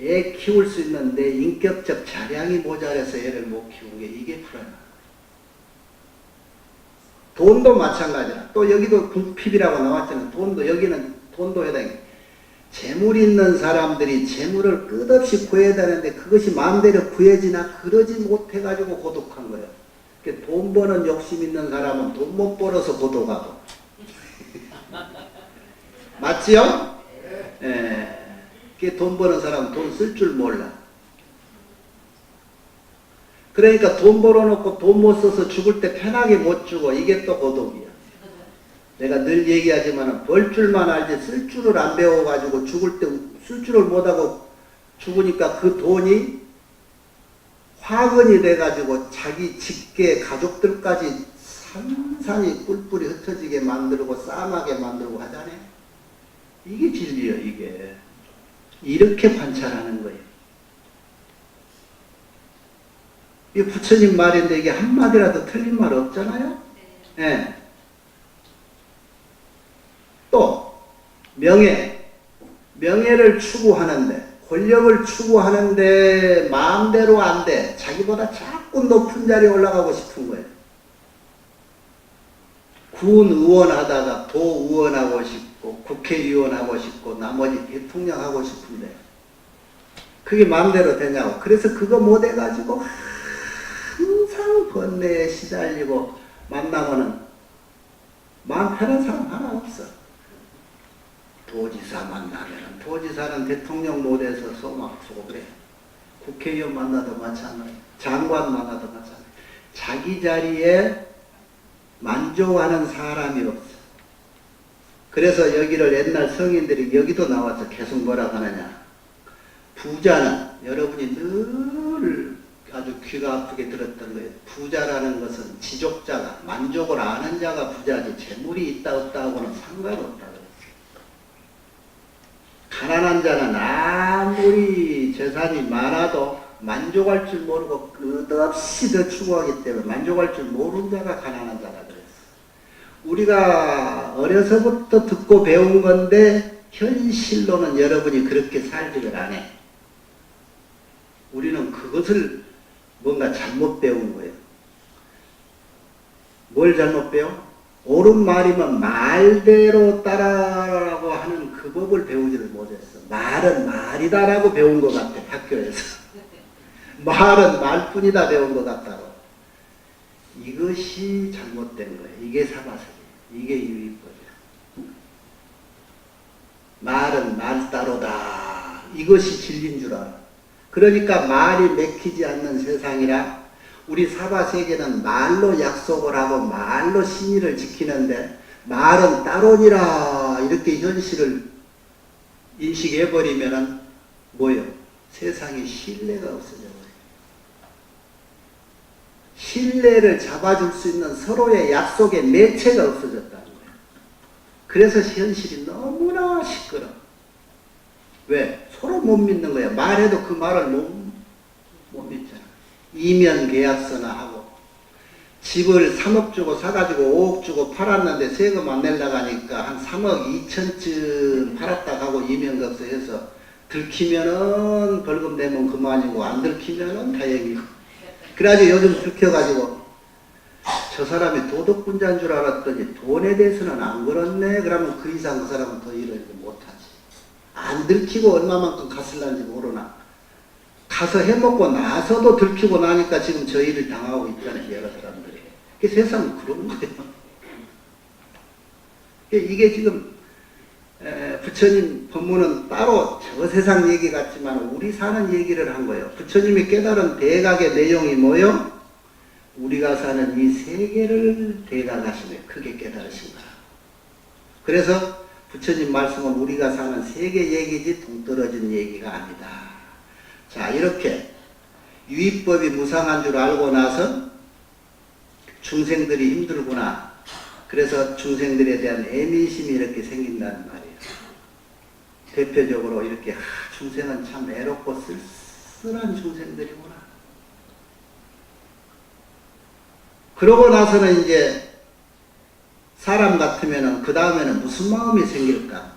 애 키울 수 있는 내 인격적 자량이 모자라서 애를 못 키우게, 이게 불안한 거야. 돈도 마찬가지야. 또 여기도 궁핍이라고 나왔잖아. 돈도, 여기는 돈도 해당해. 재물 있는 사람들이 재물을 끝없이 구해야 되는데 그것이 마음대로 구해지나 그러지 못해가지고 고독한 거예요. 돈 버는 욕심 있는 사람은 돈 못 벌어서 고독하고. 맞지요? 예. 돈 버는 사람은 돈 쓸 줄 몰라. 그러니까 돈 벌어놓고 돈 못 써서 죽을 때 편하게 못 죽어. 이게 또 고독이야. 내가 늘 얘기하지만 벌 줄만 알지 쓸 줄을 안 배워가지고 죽을 때 쓸 줄을 못하고 죽으니까 그 돈이 화근이 돼가지고 자기 직계 가족들까지 산산이 뿔뿔이 흩어지게 만들고 싸움하게 만들고 하잖아요. 이게 진리예요. 이게. 이렇게 관찰하는 거예요. 이 부처님 말인데 이게 한마디라도 틀린 말 없잖아요. 네. 또 명예를 추구하는데, 권력을 추구하는데 마음대로 안 돼. 자기보다 자꾸 높은 자리에 올라가고 싶은 거예요. 군의원 하다가 도의원 하고 싶고 국회의원 하고 싶고 나머지 대통령 하고 싶은데 그게 마음대로 되냐고. 그래서 그거 못 해가지고 항상 번뇌에 시달리고, 만나면은 마음 편한 사람 하나 없어. 도지사 만나면은 도지사는 대통령 노대에서 쏘막 쏘고 그래. 국회의원 만나도 마찬가지, 장관 만나도 마찬가지. 자기 자리에 만족하는 사람이 없어. 그래서 여기를 옛날 성인들이 여기도 나와서 계속 뭐라고 하느냐. 부자는, 여러분이 늘 아주 귀가 아프게 들었던 거예요. 부자라는 것은 지족자가, 만족을 아는 자가 부자지 재물이 있다 없다 하고는 상관없다 그랬어요. 가난한 자는 아무리 재산이 많아도 만족할 줄 모르고 끝없이 더 추구하기 때문에 만족할 줄 모르는 자가 가난한 자라 그랬어. 우리가 어려서부터 듣고 배운 건데 현실로는 여러분이 그렇게 살지를 않아. 우리는 그것을 뭔가 잘못 배운 거예요. 뭘 잘못 배워? 옳은 말이면 말대로 따라라고 하는 그 법을 배우지를 못했어. 말은 말이다라고 배운 것 같아, 학교에서. 말은 말뿐이다 배운 것 같다고. 이것이 잘못된 거예요. 이게 사바세계, 이게 유의법이야. 말은 말따로다. 이것이 진리인 줄 알아. 그러니까 말이 맥히지 않는 세상이라 우리 사바세계는 말로 약속을 하고 말로 신의를 지키는데 말은 따로니라 이렇게 현실을 인식해버리면은 뭐예요? 세상에 신뢰가 없어져 버려요. 신뢰를 잡아줄 수 있는 서로의 약속의 매체가 없어졌다는 거예요. 그래서 현실이 너무나 시끄러워. 왜? 서로 못 믿는 거야. 말해도 그 말을 못 믿잖아. 이면 계약서나 하고 집을 3억 주고 사가지고 5억 주고 팔았는데 세금 안 내려고 하니까 한 3억 2천쯤 팔았다 하고 이면각서 해서 들키면은 벌금 내면 그만이고 안 들키면은 다행이고. 그래가지고 요즘 들켜가지고 저 사람이 도덕분자인 줄 알았더니 돈에 대해서는 안 그렇네. 그러면 그 이상 그 사람은 더 일을 못하지. 안 들키고 얼마만큼 갔을란지 모르나. 가서 해먹고 나서도 들키고 나니까 지금 저 일을 당하고 있잖아요. 여러 사람들이. 세상은 그런 거예요. 이게 지금 부처님 법문은 따로 저 세상 얘기 같지만 우리 사는 얘기를 한 거예요. 부처님이 깨달은 대각의 내용이 뭐요? 우리가 사는 이 세계를 대각하시며 크게 깨달으신 거야. 그래서 부처님 말씀은 우리가 사는 세계 얘기지 동떨어진 얘기가 아니다. 자, 이렇게 유의법이 무상한 줄 알고 나서 중생들이 힘들구나. 그래서 중생들에 대한 애민심이 이렇게 생긴다는 말이에요. 대표적으로 이렇게 중생은 참 애롭고 쓸쓸한 중생들이구나. 그러고 나서는 이제 사람 같으면은 그 다음에는 무슨 마음이 생길까?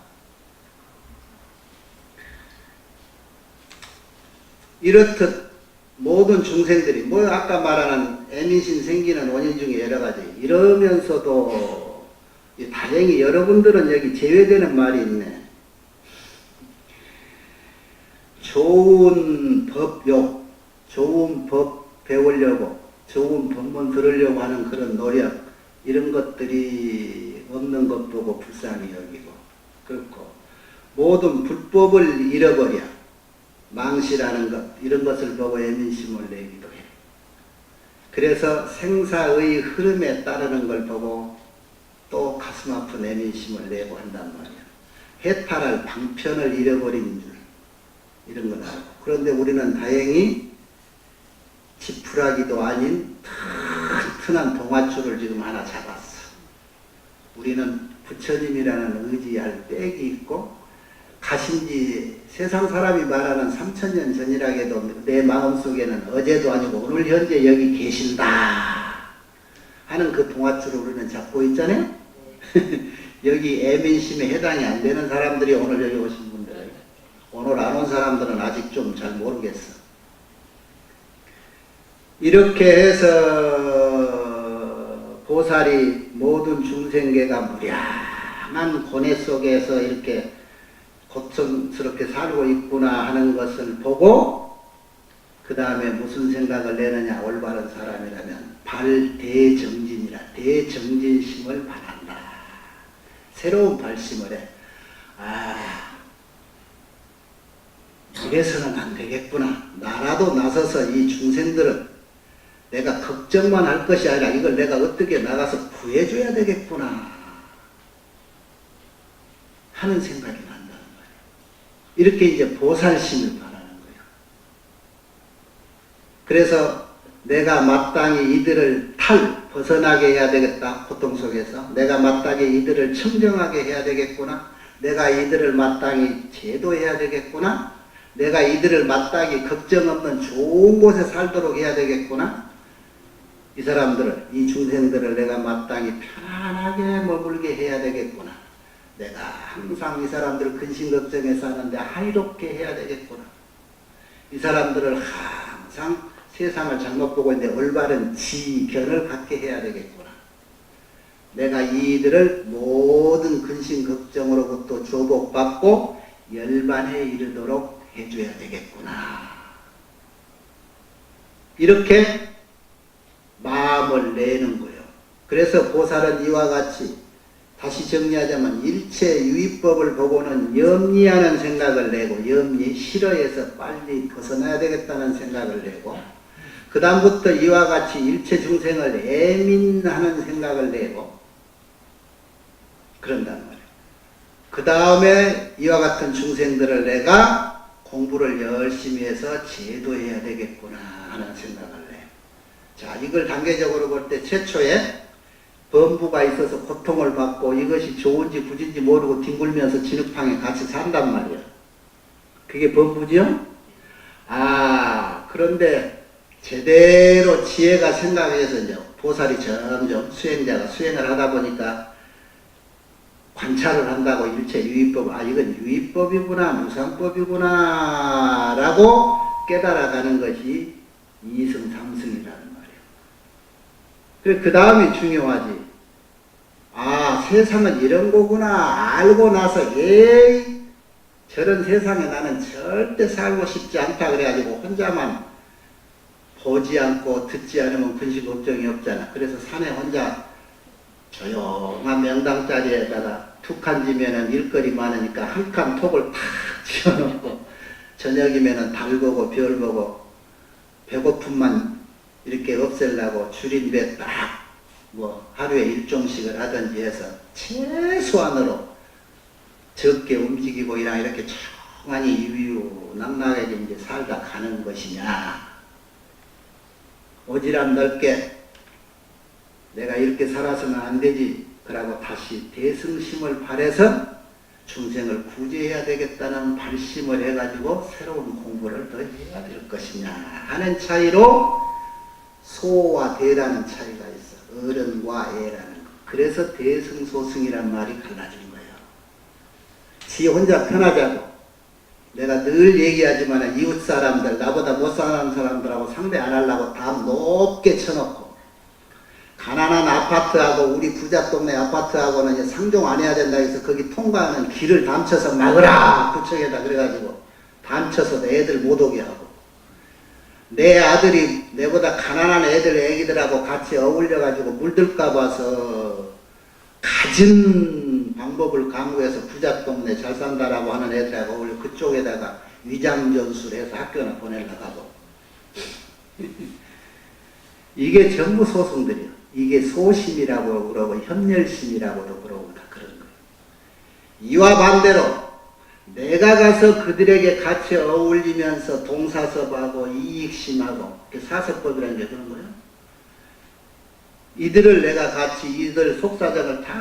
이렇듯 모든 중생들이 뭐 아까 말하는 애민심 생기는 원인 중에 여러 가지 이러면서도 다행히 여러분들은 여기 제외되는 말이 있네. 좋은 법욕, 좋은 법 배우려고 좋은 법문 들으려고 하는 그런 노력 이런 것들이 없는 것 보고 불쌍히 여기고 그렇고 모든 불법을 잃어버려 망시라는 것 이런 것을 보고 애민심을 내기도 해. 그래서 생사의 흐름에 따르는 걸 보고 또 가슴 아픈 애민심을 내고 한단 말이야. 해탈할 방편을 잃어버린 줄 이런 건 알고. 그런데 우리는 다행히 지푸라기도 아닌 튼튼한 동아줄을 지금 하나 잡았어. 우리는 부처님이라는 의지할 백이 있고 가신지 세상 사람이 말하는 3000년 전이라 해도 내 마음속에는 어제도 아니고 오늘 현재 여기 계신다 하는 그 동아줄을 우리는 잡고 있잖아요. 여기 애민심에 해당이 안 되는 사람들이 오늘 여기 오신 분들, 오늘 안 온 사람들은 아직 좀 잘 모르겠어. 이렇게 해서 보살이 모든 중생계가 무량한 고뇌 속에서 이렇게 고통스럽게 살고 있구나 하는 것을 보고 그 다음에 무슨 생각을 내느냐. 올바른 사람이라면 발대정진이라 대정진심을 바란다. 새로운 발심을 해. 이래서는 안 되겠구나. 나라도 나서서 이 중생들은 내가 걱정만 할 것이 아니라 이걸 내가 어떻게 나가서 구해줘야 되겠구나 하는 생각이 난다는 거예요. 이렇게 이제 보살심을 바라는 거예요. 그래서 내가 마땅히 이들을 벗어나게 해야 되겠다. 고통 속에서 내가 마땅히 이들을 청정하게 해야 되겠구나. 내가 이들을 마땅히 제도해야 되겠구나. 내가 이들을 마땅히 걱정 없는 좋은 곳에 살도록 해야 되겠구나. 이 사람들을, 이 중생들을 내가 마땅히 편안하게 머물게 해야 되겠구나. 내가 항상 이 사람들 근심 걱정해서 하는데 하이롭게 해야 되겠구나. 이 사람들을 항상 세상을 잘못 보고 있는데 올바른 지견을 갖게 해야 되겠구나. 내가 이들을 모든 근심 걱정으로부터 조복받고 열반에 이르도록 해줘야 되겠구나. 이렇게 마음을 내는 거예요. 그래서 보살은 이와 같이 다시 정리하자면 일체 유의법을 보고는 염리하는 생각을 내고, 염리 싫어해서 빨리 벗어나야 되겠다는 생각을 내고, 그 다음부터 이와 같이 일체 중생을 애민하는 생각을 내고 그런단 말이에요. 그 다음에 이와 같은 중생들을 내가 공부를 열심히 해서 제도해야 되겠구나 하는 생각을 내요. 자, 이걸 단계적으로 볼 때 최초에 범부가 있어서 고통을 받고 이것이 좋은지 굳은지 모르고 뒹굴면서 진흙탕에 같이 산단 말이에요. 그게 범부죠? 그런데 제대로 지혜가 생각해서 이제 보살이 점점 수행자가 수행을 하다 보니까 관찰을 한다고 일체 유의법, 이건 유의법이구나, 무상법이구나 라고 깨달아가는 것이 이승삼승이라는 말이에요. 그래, 그 다음이 중요하지. 세상은 이런 거구나 알고 나서 저런 세상에 나는 절대 살고 싶지 않다 그래가지고 혼자만 보지 않고 듣지 않으면 근심 걱정이 없잖아. 그래서 산에 혼자 조용한 명당자리에다가 툭 앉으면은 일거리 많으니까 한 칸 톡을 탁 지어놓고 저녁이면은 달 보고 별 보고 배고픔만 이렇게 없애려고 줄인 배 딱 하루에 일종씩을 하든지 해서 최소한으로 적게 움직이고 이렇게 조용하니 유유낙낙하게 이제 살다 가는 것이냐. 오지랖 넓게 내가 이렇게 살아서는 안 되지. 그러고 다시 대승심을 발해서 중생을 구제해야 되겠다는 발심을 해가지고 새로운 공부를 더 해야 될 것이냐 하는 차이로 소와 대라는 차이가 있어. 어른과 애라는 거. 그래서 대승소승이란 말이 갈라진 거예요. 지 혼자 편하자고. 내가 늘 얘기하지만 이웃 사람들, 나보다 못 사는 사람들하고 상대 안 하려고 담 높게 쳐놓고 가난한 아파트하고 우리 부자 동네 아파트하고는 상종 안 해야 된다 해서 거기 통과하는 길을 담쳐서 막으라 구청에다 그래가지고 담쳐서 애들 못 오게 하고, 내 아들이 내보다 가난한 애기들하고 같이 어울려가지고 물들까 봐서 가진 방법을 강구해서 부자 동네 잘 산다라고 하는 애들하고 어울려 그쪽에다가 위장전수를 해서 학교나 보내려고 하고 이게 전부 소승들이요. 이게 소심이라고 그러고 협렬심이라고도 그러고 다 그런 거예요. 이와 반대로 내가 가서 그들에게 같이 어울리면서 동사섭하고 이익심하고 사섭법이라는 게 그런 거예요. 이들을 내가 같이 이들 속사정을 다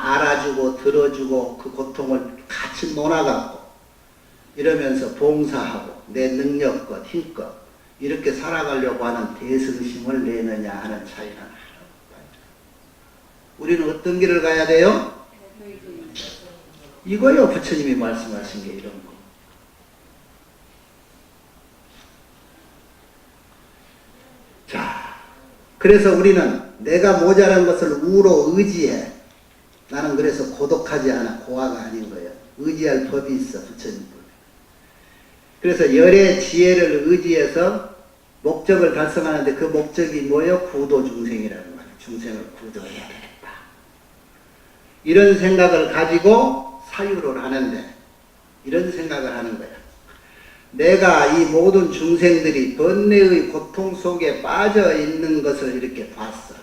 알아주고 들어주고 그 고통을 같이 논아갖고 이러면서 봉사하고 내 능력껏 힘껏 이렇게 살아가려고 하는 대승심을 내느냐 하는 차이가 나요. 우리는 어떤 길을 가야 돼요? 이거요. 부처님이 말씀하신 게 이런 거. 자, 그래서 우리는 내가 모자란 것을 우로 의지해. 나는 그래서 고독하지 않아. 고아가 아닌 거예요. 의지할 법이 있어. 부처님 법. 그래서 열의 지혜를 의지해서 목적을 달성하는데 그 목적이 뭐예요? 구도 중생이라는 말이에요. 중생을 구도해야 되겠다. 이런 생각을 가지고 사유를 하는데 이런 생각을 하는 거야. 내가 이 모든 중생들이 번뇌의 고통 속에 빠져 있는 것을 이렇게 봤어.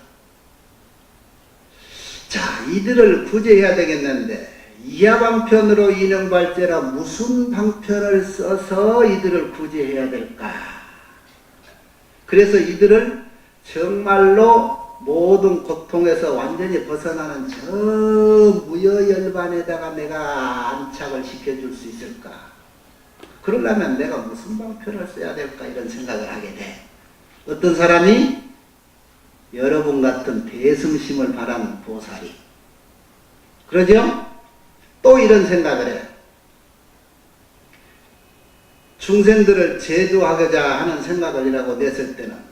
자, 이들을 구제해야 되겠는데 이하방편으로 인응발제라 무슨 방편을 써서 이들을 구제해야 될까? 그래서 이들을 정말로 모든 고통에서 완전히 벗어나는 저 무여열반에다가 내가 안착을 시켜줄 수 있을까? 그러려면 내가 무슨 방편을 써야 될까? 이런 생각을 하게 돼. 어떤 사람이 여러분 같은 대승심을 바란 보살이. 그러죠? 또 이런 생각을 해요. 중생들을 제도하고자 하는 생각을이라고 냈을 때는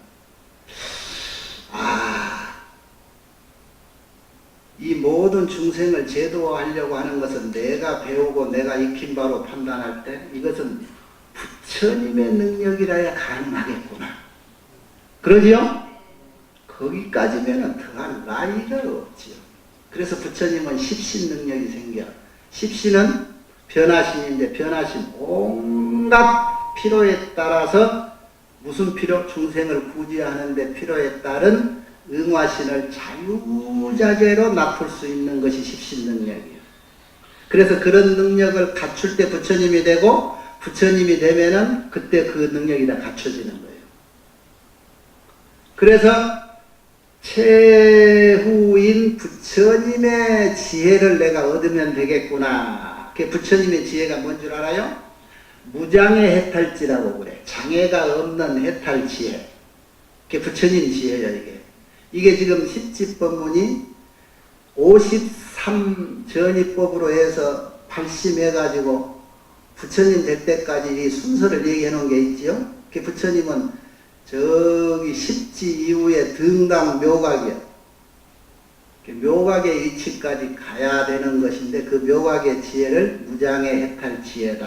이 모든 중생을 제도하려고 하는 것은 내가 배우고 내가 익힌 바로 판단할 때 이것은 부처님의 능력이라야 가능하겠구나. 그러지요? 거기까지면은 더할 나위가 없지요. 그래서 부처님은 십신 능력이 생겨. 십신은 변화심인데 변화심 온갖 필요에 따라서 무슨 필요? 중생을 구제하는 데 필요에 따른 응화신을 자유자재로 납풀 수 있는 것이 십신 능력이에요. 그래서 그런 능력을 갖출 때 부처님이 되고 부처님이 되면은 그때 그 능력이 다 갖춰지는 거예요. 그래서 최후인 부처님의 지혜를 내가 얻으면 되겠구나. 그 부처님의 지혜가 뭔 줄 알아요? 무장의 해탈지라고 그래. 장애가 없는 해탈지혜. 그게 부처님 지혜예요, 이게. 이게 지금 십지법문이 53 전이법으로 해서 80 해가지고 부처님 될 때까지 이 순서를 얘기해 놓은 게 있지요. 그 부처님은 저기 십지 이후에 등당 묘각이요. 묘각의 위치까지 가야 되는 것인데 그 묘각의 지혜를 무장의 해탈 지혜다.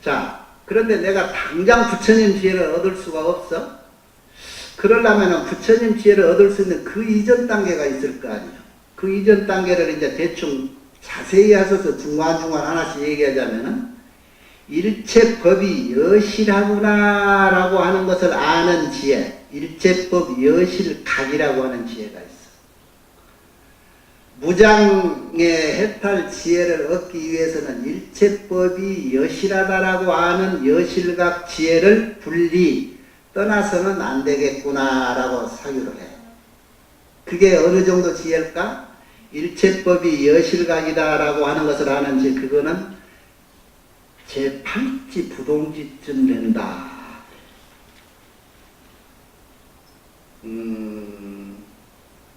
자, 그런데 내가 당장 부처님 지혜를 얻을 수가 없어? 그러려면 부처님 지혜를 얻을 수 있는 그 이전 단계가 있을 거 아니에요. 그 이전 단계를 이제 대충 자세히 하셔서 중간중간 하나씩 얘기하자면은 일체법이 여실하구나 라고 하는 것을 아는 지혜, 일체법 여실각이라고 하는 지혜가 있어. 무장의 해탈 지혜를 얻기 위해서는 일체법이 여실하다라고 하는 여실각 지혜를 분리 떠나서는 안 되겠구나라고 사유를 해요. 그게 어느 정도 지혜일까? 일체법이 여실각이다라고 하는 것을 아는 지혜, 그거는 제8지 부동지쯤 된다.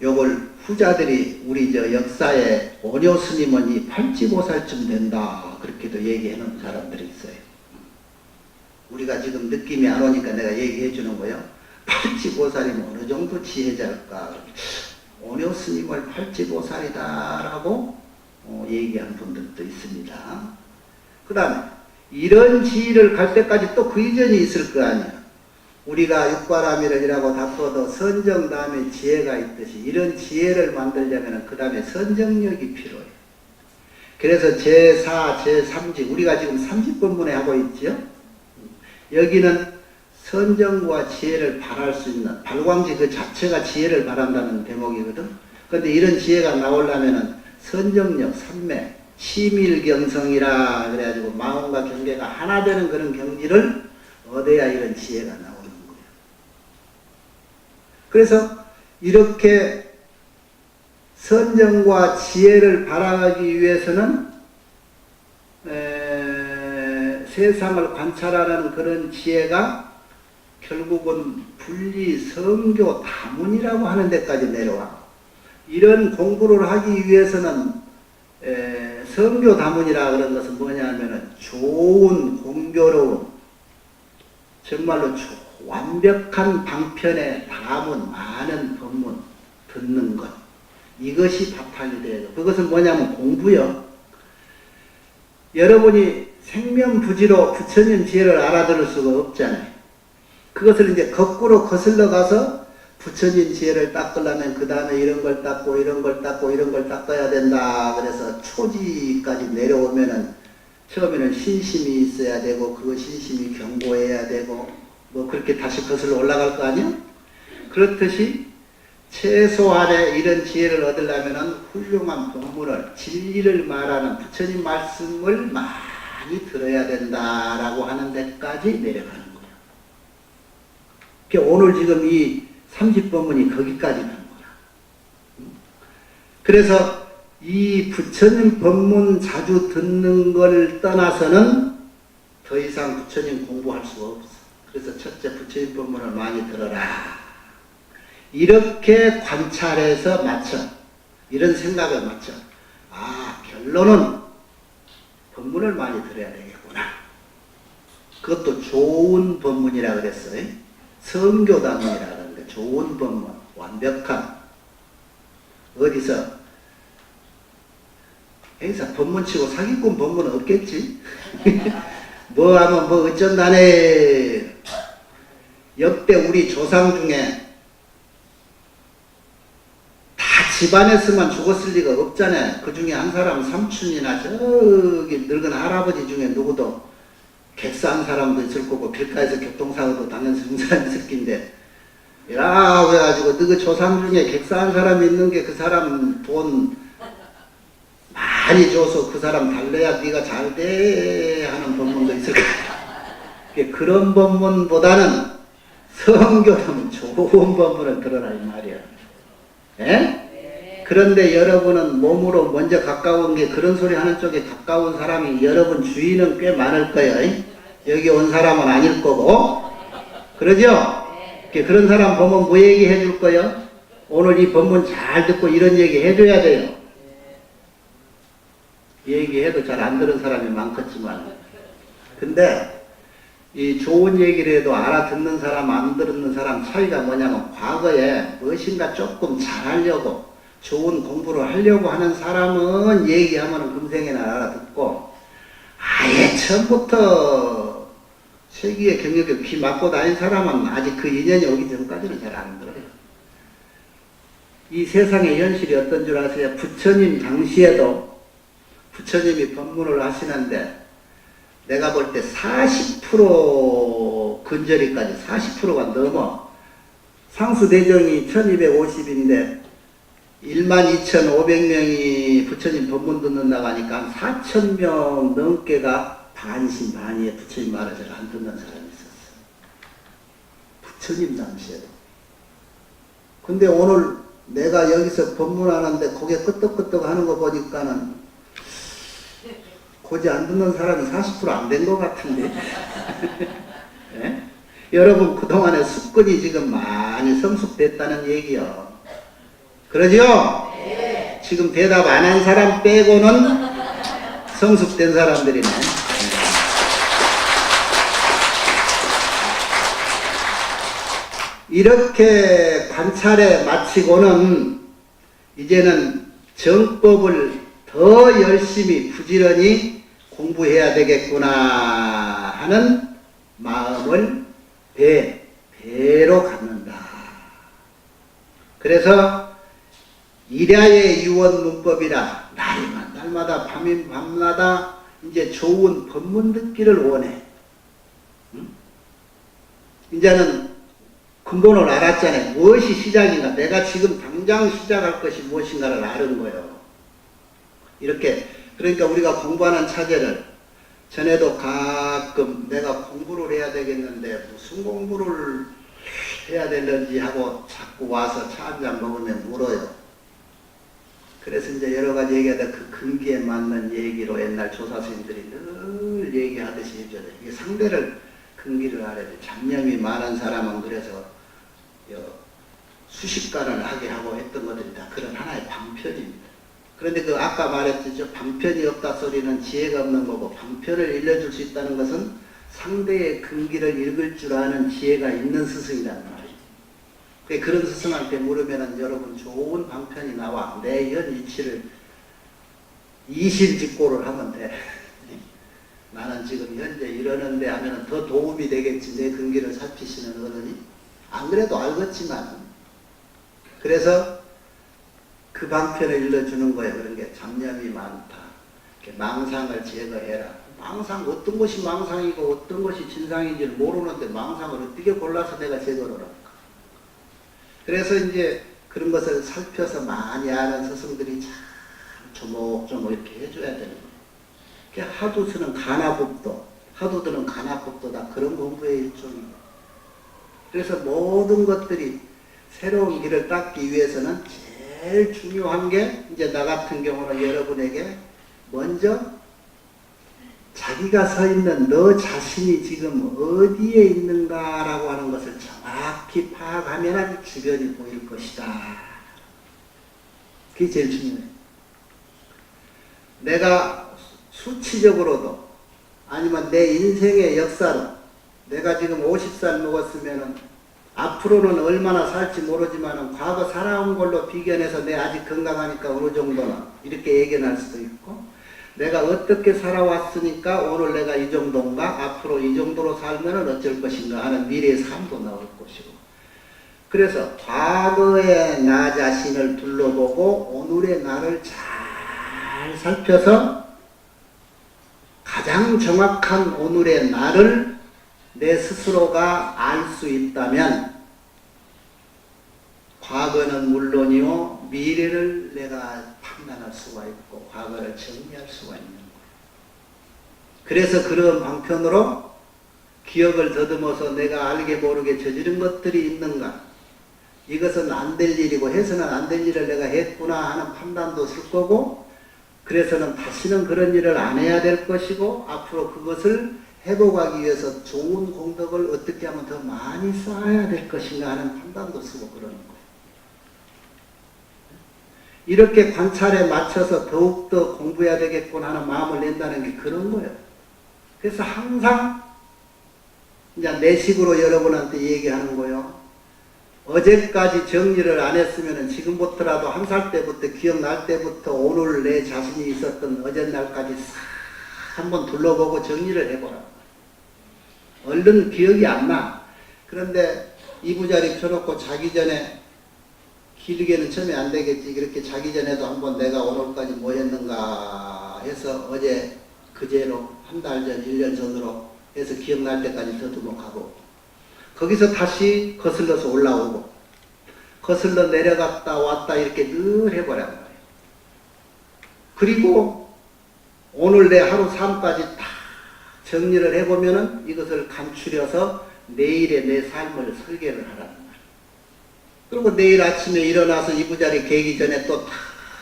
요걸 후자들이 우리 저 역사에 오뇨 스님은 이 팔지보살쯤 된다. 그렇게도 얘기해 놓은 사람들이 있어요. 우리가 지금 느낌이 안 오니까 내가 얘기해 주는 거예요. 팔지보살이면 어느 정도 지혜자일까? 오뇨 스님을 팔지보살이다라고 얘기한 분들도 있습니다. 그 다음에 이런 지위를 갈 때까지 또 그 이전이 있을 거 아니야. 우리가 육바라밀이라고 다퉈도 선정 다음에 지혜가 있듯이 이런 지혜를 만들려면 그 다음에 선정력이 필요해. 그래서 제4, 제3지, 우리가 지금 30번문에 하고 있죠. 여기는 선정과 지혜를 발할 수 있는, 발광지 그 자체가 지혜를 발한다는 대목이거든. 그런데 이런 지혜가 나오려면 선정력, 삼매, 치밀경성이라 그래가지고 마음과 경계가 하나 되는 그런 경지를 얻어야 이런 지혜가 나오는 거예요. 그래서 이렇게 선정과 지혜를 발휘하기 위해서는 세상을 관찰하는 그런 지혜가 결국은 분리, 성교, 다문이라고 하는 데까지 내려와. 이런 공부를 하기 위해서는 성교 다문이라 그런 것은 뭐냐 하면은 좋은, 공교로운, 정말로 완벽한 방편의 다문, 많은 법문 듣는 것. 이것이 바탕이 돼요. 그것은 뭐냐면 공부요. 여러분이 생면부지로 부처님 지혜를 알아들을 수가 없잖아요. 그것을 이제 거꾸로 거슬러 가서 부처님 지혜를 닦으려면 그 다음에 이런 걸 닦고 이런 걸 닦고 이런 걸 닦아야 된다. 그래서 초지까지 내려오면은 처음에는 신심이 있어야 되고 그 신심이 견고해야 되고 뭐 그렇게 다시 거슬러 올라갈 거 아니야? 그렇듯이 최소한의 이런 지혜를 얻으려면 훌륭한 본문을, 진리를 말하는 부처님 말씀을 많이 들어야 된다라고 하는 데까지 내려가는 거예요. 그러니까 오늘 지금 이 30법문이 거기까지 간 거야. 그래서 이 부처님 법문 자주 듣는 걸 떠나서는 더 이상 부처님 공부할 수가 없어. 그래서 첫째 부처님 법문을 많이 들어라. 이렇게 관찰해서 맞춰. 이런 생각을 맞춰. 아, 결론은 법문을 많이 들어야 되겠구나. 그것도 좋은 법문이라 그랬어요. 성교단문이라 그러는데 좋은 법문, 완벽한. 어디서 여기서 법문치고 사기꾼 법문은 없겠지. 뭐 하면 뭐 어쩐다네. 역대 우리 조상 중에 다 집안에서만 죽었을 리가 없잖아요. 그 중에 한 사람은 삼촌이나 저기 늙은 할아버지 중에 누구도 객사한 사람도 있을 거고 길가에서 교통사고도 당연히 죽은 사람이 있을 낀데 야 그래가지고 너 조상 중에 객사한 사람이 있는 게 그 사람 돈 많이 줘서 그 사람 달래야 네가 잘 돼 하는 법문도 있을 거야. 그런 법문보다는 성교는 좋은 법문을 들어라 이 말이야. 예? 그런데 여러분은 몸으로 먼저 가까운 게 그런 소리 하는 쪽에 가까운 사람이 여러분 주위는 꽤 많을 거예요. 여기 온 사람은 아닐 거고. 그러죠? 그런 사람 보면 뭐 얘기해 줄 거예요? 오늘 이 법문 잘 듣고 이런 얘기 해줘야 돼요. 얘기해도 잘 안 들은 사람이 많겠지만. 근데 이 좋은 얘기를 해도 알아듣는 사람, 안 듣는 사람 차이가 뭐냐면 과거에 무엇인가 조금 잘하려고 좋은 공부를 하려고 하는 사람은 얘기하면 금생에나 알아듣고 아예 처음부터 세기의 경력에 귀 막고 다닌 사람은 아직 그 인연이 오기 전까지는 잘 안 들어요. 이 세상의 현실이 어떤 줄 아세요? 부처님 당시에도 부처님이 법문을 하시는데 내가 볼 때 40% 근저리까지 40%가 넘어. 상수대정이 1250인데 12,500명이 부처님 법문 듣는다고 하니까 한 4,000명 넘게가 반신반의에 부처님 말을 잘 안 듣는 사람이 있었어. 부처님 당시에도. 근데 오늘 내가 여기서 법문하는데 고개 끄덕끄덕 하는 거 보니까는 고지 안 듣는 사람이 40% 안 된 것 같은데. 네? 여러분 그동안에 습관이 지금 많이 성숙됐다는 얘기요. 그러죠? 네. 지금 대답 안 한 사람 빼고는 성숙된 사람들이네. 네. 이렇게 관찰에 마치고는 이제는 정법을 더 열심히 부지런히 공부해야 되겠구나 하는 마음을 배로 갖는다. 그래서 일야의 유원 문법이라 날마다 밤마다 이제 좋은 법문 듣기를 원해. 응? 이제는 근본을 알았잖아요. 무엇이 시작인가? 내가 지금 당장 시작할 것이 무엇인가를 아는 거예요. 이렇게 그러니까 우리가 공부하는 차제를 전에도 가끔 내가 공부를 해야 되겠는데 무슨 공부를 해야 되는지 하고 자꾸 와서 차 한잔 먹으면 물어요. 그래서 이제 여러 가지 얘기하다 그 근기에 맞는 얘기로 옛날 조사스님들이 늘 얘기하듯이 해줘야 돼. 이게 상대를 근기를 알아야 돼. 잡념이 많은 사람은 그래서 수식관을 하게 하고 했던 것들이 다 그런 하나의 방편입니다. 그런데 그 아까 말했죠. 방편이 없다 소리는 지혜가 없는 거고 방편을 일러줄 수 있다는 것은 상대의 근기를 읽을 줄 아는 지혜가 있는 스승이라는 말이죠. 그런 스승한테 물으면은 여러분 좋은 방편이 나와. 내 현 이치를 이실직고를 하면 돼. 나는 지금 현재 이러는데 하면은 더 도움이 되겠지. 내 근기를 살피시는 어른이. 안 그래도 알겠지만. 그래서 그 방편을 일러주는 거예요. 그런 게 잡념이 많다. 망상을 제거해라. 망상, 어떤 것이 망상이고 어떤 것이 진상인지를 모르는데 망상을 어떻게 골라서 내가 제거를 할까. 그래서 이제 그런 것을 살펴서 많이 아는 스승들이 참 조목조목 이렇게 해줘야 되는 거예요. 하도 쓰는 가나법도, 하도 드는 가나법도 다 그런 공부의 일종이에요. 그래서 모든 것들이 새로운 길을 닦기 위해서는 제일 중요한 게 이제 나 같은 경우는 여러분에게 먼저 자기가 서 있는 너 자신이 지금 어디에 있는가라고 하는 것을 정확히 파악하면 주변이 보일 것이다. 그게 제일 중요해요. 내가 수치적으로도 아니면 내 인생의 역사로 내가 지금 50살 먹었으면 앞으로는 얼마나 살지 모르지만 과거 살아온 걸로 비견해서 내 아직 건강하니까 어느 정도는 이렇게 예견할 수도 있고, 내가 어떻게 살아왔으니까 오늘 내가 이 정도인가, 앞으로 이 정도로 살면 어쩔 것인가 하는 미래의 삶도 나올 것이고, 그래서 과거의 나 자신을 둘러보고 오늘의 나를 잘 살펴서 가장 정확한 오늘의 나를 내 스스로가 알 수 있다면 과거는 물론이요 미래를 내가 판단할 수가 있고 과거를 정리할 수가 있는 거예요. 그래서 그런 방편으로 기억을 더듬어서 내가 알게 모르게 저지른 것들이 있는가, 이것은 안 될 일이고 해서는 안 될 일을 내가 했구나 하는 판단도 쓸 거고, 그래서는 다시는 그런 일을 안 해야 될 것이고 앞으로 그것을 회복하기 위해서 좋은 공덕을 어떻게 하면 더 많이 쌓아야 될 것인가 하는 판단도 쓰고 그러는 거예요. 이렇게 관찰에 맞춰서 더욱더 공부해야 되겠구나 하는 마음을 낸다는 게 그런 거예요. 그래서 항상 이제 내 식으로 여러분한테 얘기하는 거예요. 어제까지 정리를 안 했으면 지금부터라도 한 살 때부터 기억날 때부터 오늘 내 자신이 있었던 어젯날까지 싹 한번 둘러보고 정리를 해보라. 얼른 기억이 안 나. 그런데 이부자리 펴놓고 자기 전에, 길게는 처음에 안 되겠지. 그렇게 자기 전에도 한번 내가 오늘까지 뭐 했는가 해서 어제 그제로 한 달 전, 1년 전으로 해서 기억날 때까지 더듬어 가고, 거기서 다시 거슬러서 올라오고 거슬러 내려갔다 왔다 이렇게 늘 해보란 말이에요. 그리고 오늘 내 하루 삶까지 다 정리를 해보면은 이것을 감추려서 내일의 내 삶을 설계를 하라는 말이에요. 그리고 내일 아침에 일어나서 이부자리 개기 전에 또 다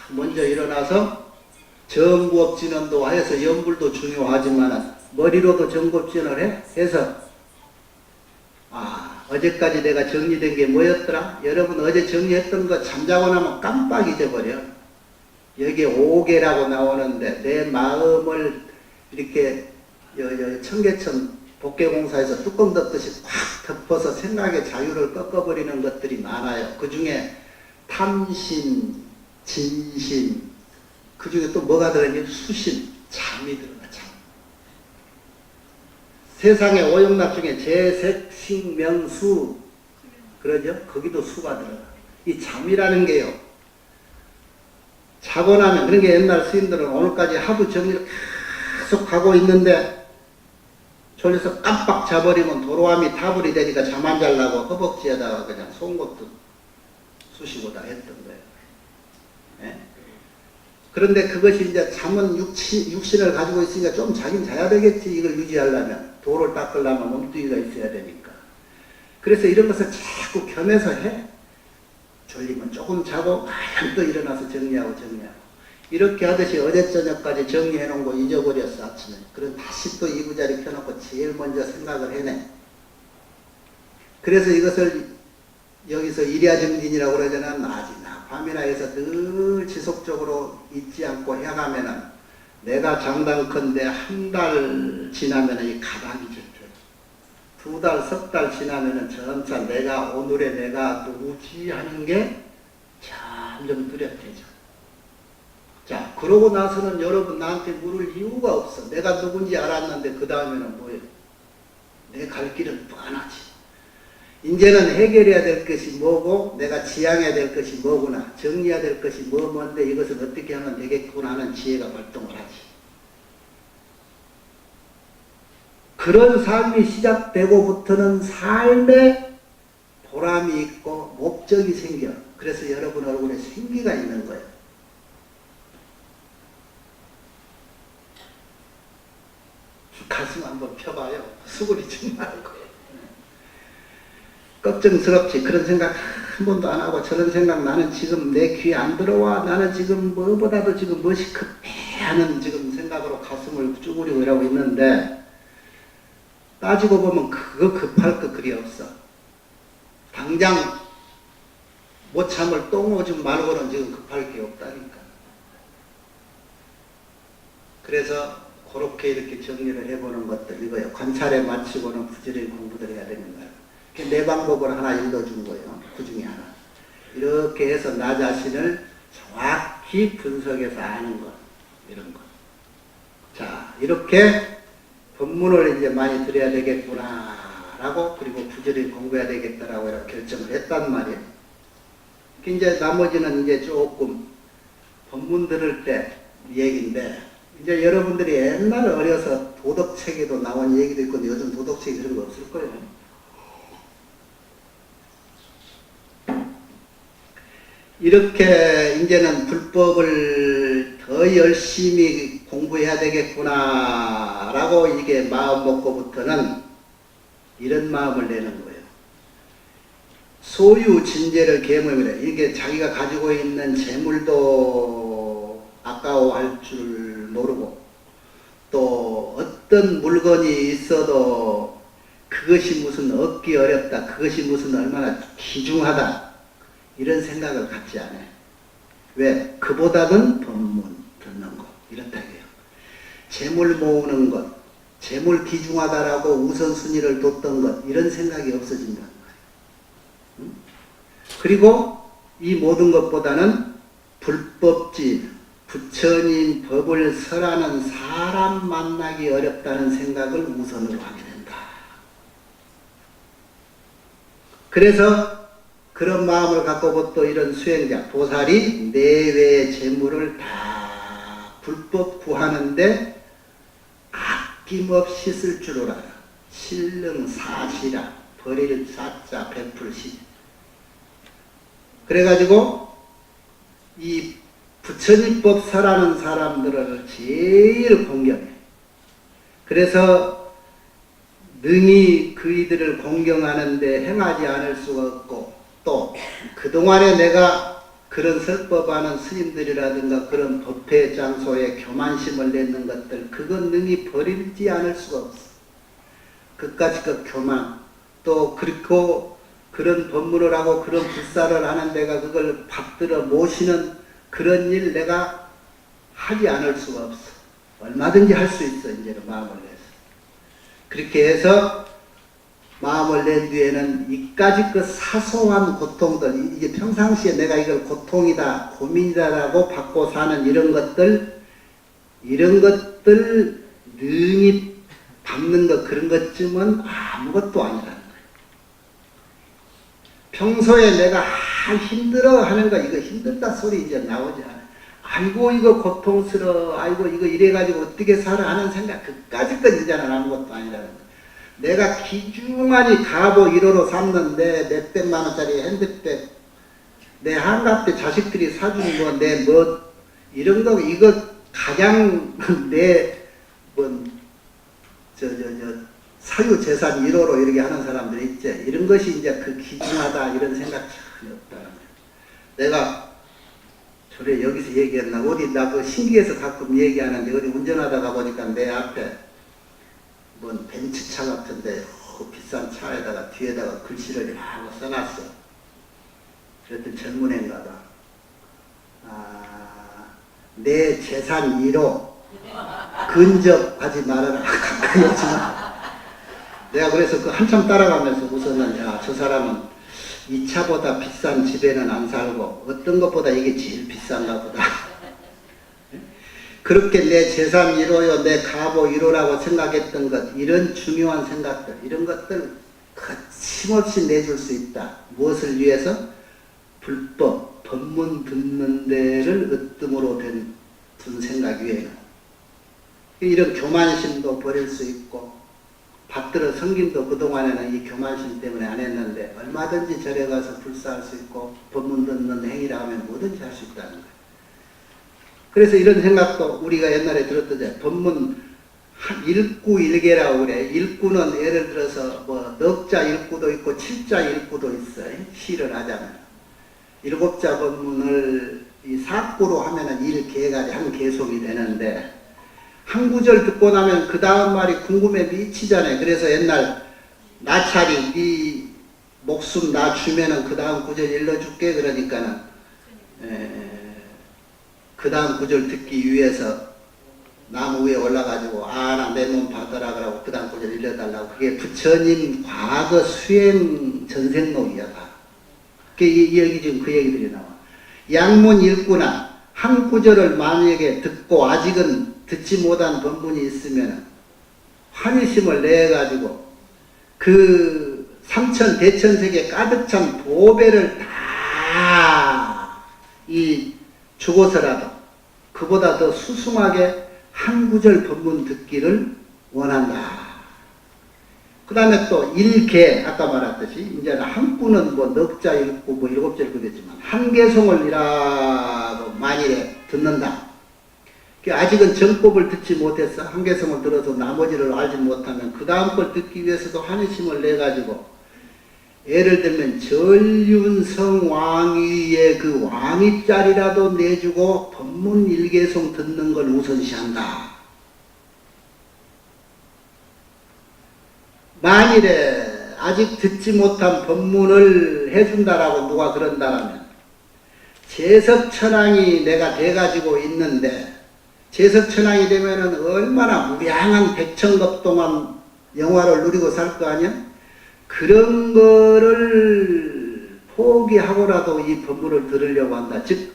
먼저 일어나서 정부업진원도 해서 연불도 중요하지만 머리로도 정부업진원을 해서 어제까지 내가 정리된 게 뭐였더라? 여러분 어제 정리했던 거 잠자고 나면 깜빡 잊어버려. 여기에 오개라고 나오는데 내 마음을 이렇게 청계천 복개공사에서 뚜껑 덮듯이 꽉 덮어서 생각의 자유를 꺾어버리는 것들이 많아요. 그 중에 탐심, 진심, 그 중에 또 뭐가 들어있니? 수심, 잠이 들어가. 잠. 세상의 오영락 중에 재색, 식, 수, 그러죠? 거기도 수가 들어가. 이 잠이라는 게요, 자고 나면, 그런 게 옛날 스님들은 오늘까지 하도 정리를 계속 하고 있는데 졸려서 깜빡 자버리면 도로함이 타불이 되니까 잠 안 자려고 허벅지에다가 그냥 송곳도 쑤시고 다 했던 거예요. 예? 그런데 그것이 이제 잠은 육신을 가지고 있으니까 좀 자긴 자야 되겠지. 이걸 유지하려면, 도를 닦으려면 몸뚱이가 있어야 되니까. 그래서 이런 것을 자꾸 겸해서 해. 졸리면 조금 자고 또 일어나서 정리하고. 이렇게 하듯이 어제 저녁까지 정리해 놓은 거 잊어버렸어, 아침에. 그럼 다시 또 이부자리 펴놓고 제일 먼저 생각을 해내. 그래서 이것을 여기서 일야정진이라고 그러잖아. 낮이나 밤이나 해서 늘 지속적으로 잊지 않고 해가면은 내가 장담컨대 한 달 지나면은 이 가닥이 질 거야. 2달, 석 달 지나면은 점차 내가 오늘의 내가 누구지 하는 게 점점 뚜렷해져. 자, 그러고 나서는 여러분 나한테 물을 이유가 없어. 내가 누군지 알았는데 그 다음에는 뭐예요? 내 갈 길은 뻔하지. 이제는 해결해야 될 것이 뭐고 내가 지향해야 될 것이 뭐구나, 정리해야 될 것이 뭔데 이것을 어떻게 하면 되겠구나 하는 지혜가 발동을 하지. 그런 삶이 시작되고부터는 삶에 보람이 있고 목적이 생겨. 그래서 여러분 얼굴에 생기가 있는 거예요. 가슴 한번 펴봐요. 수그리지 말고. 걱정스럽지. 그런 생각 한 번도 안 하고 저런 생각 나는 지금 내 귀에 안 들어와. 나는 지금 뭐보다도 지금 멋이 급해 하는 지금 생각으로 가슴을 쭈그리고 이러고 있는데 따지고 보면 그거 급할 거 그리 없어. 당장 못 참을 똥오줌 말고는 지금 급할 게 없다니까. 그래서 그렇게 이렇게 정리를 해보는 것들 이거예요. 관찰에 마치고는 부지런히 공부를 해야 되는 거예요. 내 방법을 하나 읽어준 거예요. 그 중에 하나. 이렇게 해서 나 자신을 정확히 분석해서 아는 것. 이런 것. 자, 이렇게 법문을 이제 많이 들어야 되겠구나 라고, 그리고 부지런히 공부해야 되겠다라고 이렇게 결정을 했단 말이에요. 이제 나머지는 이제 조금 법문 들을 때 얘기인데, 이제 여러분들이 옛날 어려서 도덕책에도 나온 얘기도 있고, 요즘 도덕책이 그런 거 없을 거예요. 이렇게 이제는 불법을 더 열심히 공부해야 되겠구나 라고 이게 마음 먹고부터는 이런 마음을 내는 거예요. 소유 진재를 계모입니다. 이게 자기가 가지고 있는 재물도 아까워할 줄 모르고, 또 어떤 물건이 있어도 그것이 무슨 얻기 어렵다, 그것이 무슨 얼마나 귀중하다, 이런 생각을 갖지 않아요. 왜? 그보다는 법문 듣는 것, 이렇다 해요. 재물 모으는 것, 재물 귀중하다라고 우선순위를 뒀던 것, 이런 생각이 없어진다는 거예요. 그리고 이 모든 것보다는 불법지, 부처님 법을 설하는 사람 만나기 어렵다는 생각을 우선으로 하게 된다. 그래서 그런 마음을 갖고 또 이런 수행자, 보살이 내외의 재물을 다 불법 구하는데 아낌없이 쓸 줄 알아. 신능 사시라, 버릴 사자, 베풀 시. 그래가지고 이 부처님법 설하는 사람들을 제일 공경해. 그래서 능히 그이들을 공경하는데 행하지 않을 수가 없고, 또 그동안에 내가 그런 설법하는 스님들이라든가 그런 법회 장소에 교만심을 냈는 것들, 그건 능히 버리지 않을 수가 없어. 그까지 그 교만, 또 그리고 그런 법문을 하고 그런 불사를 하는 데가 그걸 받들어 모시는 그런 일 내가 하지 않을 수가 없어. 얼마든지 할 수 있어, 이제는 마음을 내서. 그렇게 해서 마음을 낸 뒤에는 이까지 그 사소한 고통들, 이게 평상시에 내가 이걸 고통이다, 고민이다라고 받고 사는 이런 것들 능히 받는 것, 그런 것쯤은 아무것도 아니라는 거예요. 평소에 내가 힘들어 하는 거, 이거 힘들다 소리 이제 나오지 않아. 아이고 이거 고통스러워, 아이고 이거 이래가지고 어떻게 살아 하는 생각, 그까짓 건 이제는 아무것도 아니라는 거예요. 내가 귀중하니 가보 1호로 삼는데 몇백만 원짜리 핸드백, 내 한갑 때 자식들이 사준 거, 내 뭐 이런 거, 이거 가장 내 사유 재산 1호로 이렇게 하는 사람들이 있지. 이런 것이 이제 그 귀중하다 이런 생각 전혀 없다는 거예요. 내가 저래 여기서 얘기했나, 어디 나 그 신기해서 가끔 얘기하는데, 어디 운전하다가 보니까 내 앞에 뭔 벤츠차 같은데 비싼 차에다가 뒤에다가 글씨를 하고 써놨어. 그랬더니 젊은 애인가 봐. 내 재산 1호 근접하지 말아라. 가까이 오지 마. 내가 그래서 그 한참 따라가면서 웃었는데, 저 사람은 이 차보다 비싼 집에는 안 살고 어떤 것보다 이게 제일 비싼가 보다. 그렇게 내 재산 1호요, 내 가보 1호라고 생각했던 것, 이런 중요한 생각들, 이런 것들 거침없이 내줄 수 있다. 무엇을 위해서? 불법, 법문 듣는 데를 으뜸으로 둔 생각 위에는. 이런 교만심도 버릴 수 있고, 받들어 성김도 그동안에는 이 교만심 때문에 안 했는데 얼마든지 절에 가서 불사할 수 있고, 법문 듣는 행위라 하면 뭐든지 할 수 있다는 거예요. 그래서 이런 생각도 우리가 옛날에 들었던 법문 일구일계라고 그래. 일구는 예를 들어서 뭐 넉자 일구도 있고 칠자 일구도 있어요. 시를 하자면. 일곱자 법문을 이 사구로 하면은 일개가 한 개송이 되는데 한 구절 듣고 나면 그 다음 말이 궁금해 미치잖아요. 그래서 옛날 나차리 네 목숨 나 주면은 그 다음 구절 일러줄게 그러니까는 그 다음 구절 듣기 위해서 나무 위에 올라가지고 나 내 몸 받아라 그러고 그 다음 구절 일러달라고. 그게 부처님 과거 수행 전생록이야 다. 여기 지금 그 얘기들이 나와. 양문 읽구나 한 구절을 만약에 듣고 아직은 듣지 못한 법문이 있으면 환희심을 내가지고 그 삼천 대천세계 가득 찬 보배를 다 주고서라도 그보다 더 수승하게 한 구절 법문 듣기를 원한다. 그 다음에 또 일개, 아까 말했듯이 이제는 한 구는 뭐 넉자 읽고 뭐 일곱자 읽고 됐지만 한 개송을 이라고 만일에 듣는다. 아직은 정법을 듣지 못해서 한 개송을 들어서 나머지를 알지 못하면 그 다음 걸 듣기 위해서도 환희심을 내가지고 예를 들면 전륜성 왕위의 그 왕위짜리라도 내주고 법문 일개송 듣는 걸 우선시한다. 만일에 아직 듣지 못한 법문을 해준다라고 누가 그런다라면 재석천왕이 내가 돼가지고 있는데 재석천왕이 되면은 얼마나 무량한 백천급 동안 영화를 누리고 살 거 아니야? 그런 거를 포기하고라도 이 법문을 들으려고 한다. 즉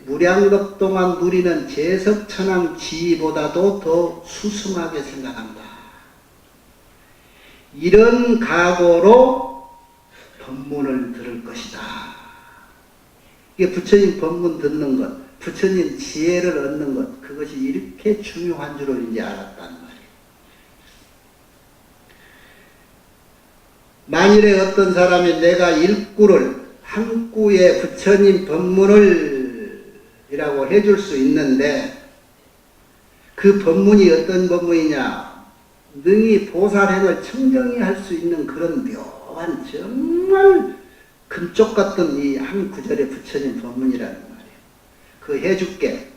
무량급 동안 누리는 재석천왕 지위보다도 더 수승하게 생각한다. 이런 각오로 법문을 들을 것이다. 이게 부처님 법문 듣는 것, 부처님 지혜를 얻는 것, 그것이 이렇게 중요한 줄을 이제 알았다는 말이에요. 만일에 어떤 사람이 내가 일구를 한 구의 부처님 법문을 이라고 해줄 수 있는데 그 법문이 어떤 법문이냐? 능히 보살행을 청정히 할 수 있는 그런 묘한 정말 금쪽 같던 이 한 구절의 부처님 법문이라는 말이에요. 그 해줄게.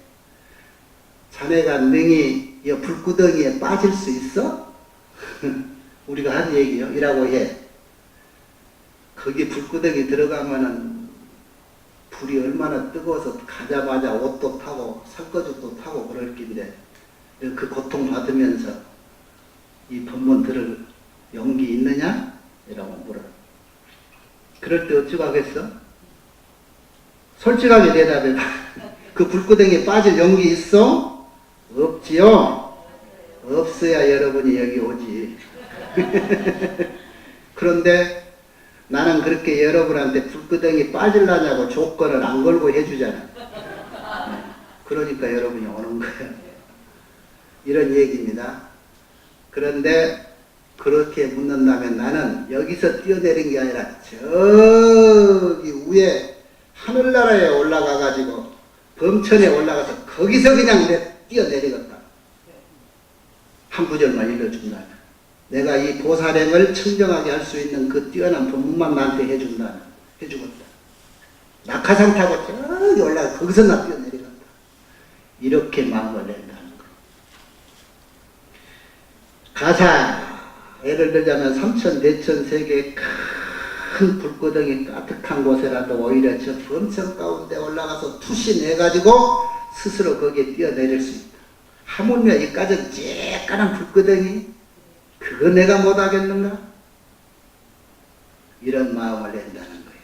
자네가 능히 이 불구덩이에 빠질 수 있어? 우리가 한 얘기요. 이라고 해. 거기 불구덩이 들어가면은 불이 얼마나 뜨거워서 가자마자 옷도 타고 살거죽도 타고 그럴 긴데 그 고통 받으면서 이 법문 들을 용기 있느냐? 이라고 물어. 그럴 때 어찌 하겠어? 솔직하게 대답해봐. 그 불구덩이에 빠질 용기 있어? 없지요? 없어야 여러분이 여기 오지. 그런데 나는 그렇게 여러분한테 불구덩이 빠질라냐고 조건을 안 걸고 해주잖아. 그러니까 여러분이 오는 거예요. 이런 얘기입니다. 그런데 그렇게 묻는다면 나는 여기서 뛰어내린 게 아니라 저기 위에 하늘나라에 올라가 가지고 범천에 올라가서 거기서 그냥 뛰어내리겠다. 한 구절만 일러준다면 내가 이 보살행을 청정하게 할 수 있는 그 뛰어난 법문만 나한테 해준다면 해주겠다. 낙하산 타고 저기 올라가 거기서 나 뛰어내리겠다. 이렇게 마음을 낸다는 거. 가사 예를 들자면 삼천 대천 세계 큰 불구덩이 가득한 곳에라도 오히려 저 범천 가운데 올라가서 투신해가지고 스스로 거기에 뛰어내릴 수 있다. 하물며 이까지 쬐까란 불구덩이 그거 내가 못하겠는가? 이런 마음을 낸다는 거예요.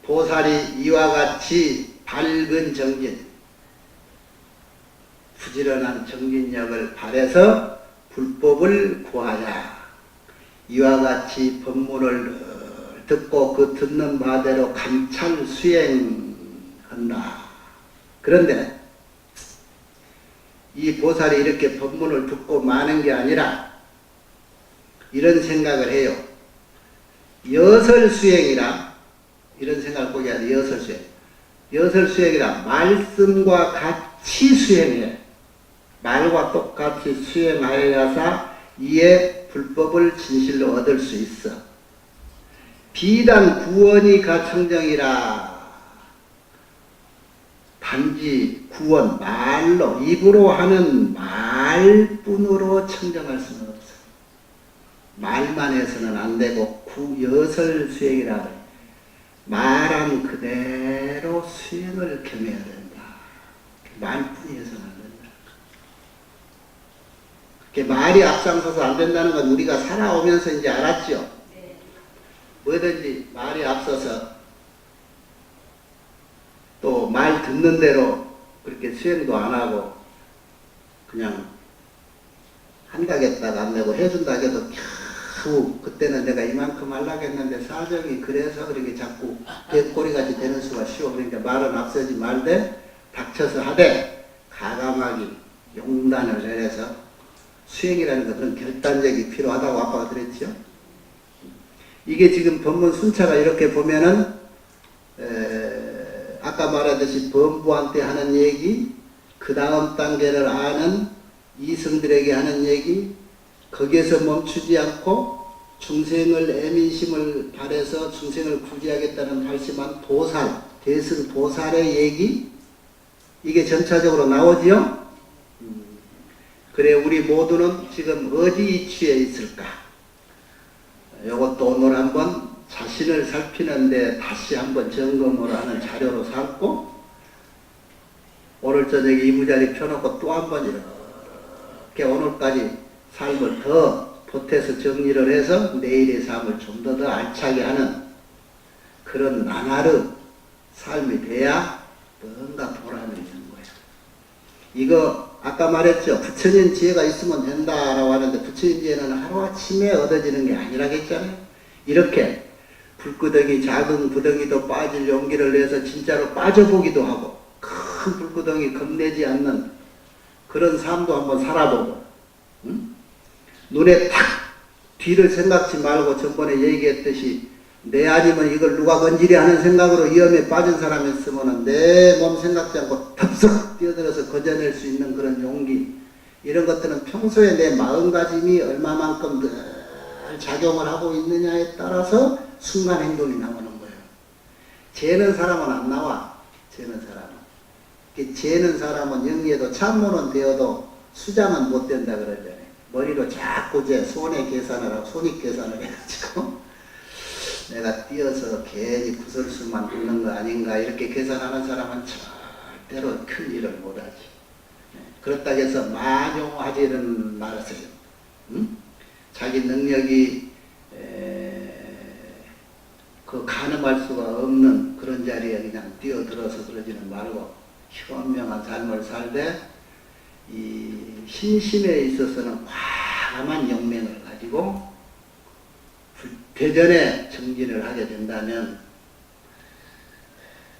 보살이 이와 같이 밝은 정진 부지런한 정진력을 발해서 불법을 구하자. 이와 같이 법문을 듣고 그 듣는 바대로 감찰 수행한다. 그런데 이 보살이 이렇게 법문을 듣고 마는 게 아니라 이런 생각을 해요. 여설수행이라 이런 생각을 보게 하죠. 여설수행. 여설수행이라 말씀과 같이 수행해. 말과 똑같이 수행하여야사 이에 불법을 진실로 얻을 수 있어. 비단 구원이 가청정이라. 단지 구원, 말로, 입으로 하는 말뿐으로 청정할 수는 없어요. 말만 해서는 안 되고 여설 수행이라 말한 그대로 수행을 겸해야 된다. 말뿐이 해서는 안 된다. 그렇게 말이 앞장서서 안 된다는 건 우리가 살아오면서 이제 알았죠. 뭐든지 말이 앞서서 또 말 듣는 대로 그렇게 수행도 안 하고 그냥 한다겠다가 안 되고 해준다 해도 겨우 그때는 내가 이만큼 하려고 했는데 사정이 그래서 그렇게 자꾸 개꼬리같이 되는 수가 쉬워. 그러니까 말은 앞서지 말되 닥쳐서 하되 가감하게 용단을 내려서 수행이라는 것은 결단력이 필요하다고 아빠가 그랬죠. 이게 지금 법문 순차가 이렇게 보면은 아까 말하듯이 범부한테 하는 얘기, 그 다음 단계를 아는 이승들에게 하는 얘기, 거기에서 멈추지 않고 중생을 애민심을 발해서 중생을 구제하겠다는 발심한 보살, 대승 보살의 얘기, 이게 전차적으로 나오지요. 그래 우리 모두는 지금 어디 이치에 있을까? 이것도 오늘 한번 자신을 살피는데 다시 한번 점검을 하는 자료로 삼고, 오늘 저녁에 이부자리 펴놓고 또 한번 이렇게 오늘까지 삶을 더 보태서 정리를 해서 내일의 삶을 좀 더 알차게 하는 그런 나날의 삶이 돼야 뭔가 보람이 있는 거예요. 이거 아까 말했죠. 부처님 지혜가 있으면 된다라고 하는데 부처님 지혜는 하루아침에 얻어지는 게 아니라고 했잖아요. 이렇게 불구덩이 작은 구덩이도 빠질 용기를 내서 진짜로 빠져보기도 하고 큰 불구덩이 겁내지 않는 그런 삶도 한번 살아보고, 응? 눈에 탁 뒤를 생각지 말고 전번에 얘기했듯이 내 아니면 이걸 누가 건지리 하는 생각으로 위험에 빠진 사람이 있으면 내 몸 생각지 않고 덥석 뛰어들어서 건져낼 수 있는 그런 용기, 이런 것들은 평소에 내 마음가짐이 얼마만큼 늘 작용을 하고 있느냐에 따라서 순간 행동이 나오는 거예요. 재는 사람은 안 나와. 재는 사람은. 재는 사람은 영리해도 참모는 되어도 수장은 못 된다 그러잖아요. 머리로 자꾸 손해 계산을 하고 손익 계산을 해가지고 내가 뛰어서 괜히 구설수만 듣는 거 아닌가 이렇게 계산하는 사람은 절대로 큰 일을 못하지. 그렇다고 해서 만용하지는 말았어요. 응? 자기 능력이 그 가늠할 수가 없는 그런 자리에 그냥 뛰어들어서 그러지는 말고 현명한 삶을 살되 이 신심에 있어서는 과감한 영맹을 가지고 대전에 정진을 하게 된다면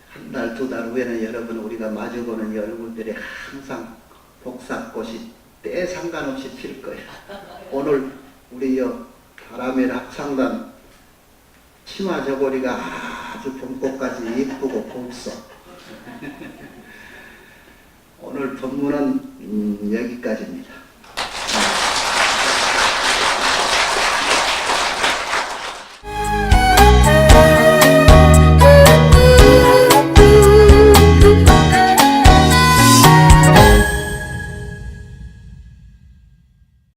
한 달, 두 달 후에는 여러분 우리가 마주보는 이 얼굴들이 항상 복사꽃이 때 상관없이 필 거예요. 오늘 우리 바람의 합창단 치마 저고리가 아주 봄꽃까지 이쁘고 곱소. 오늘 법문은 여기까지입니다.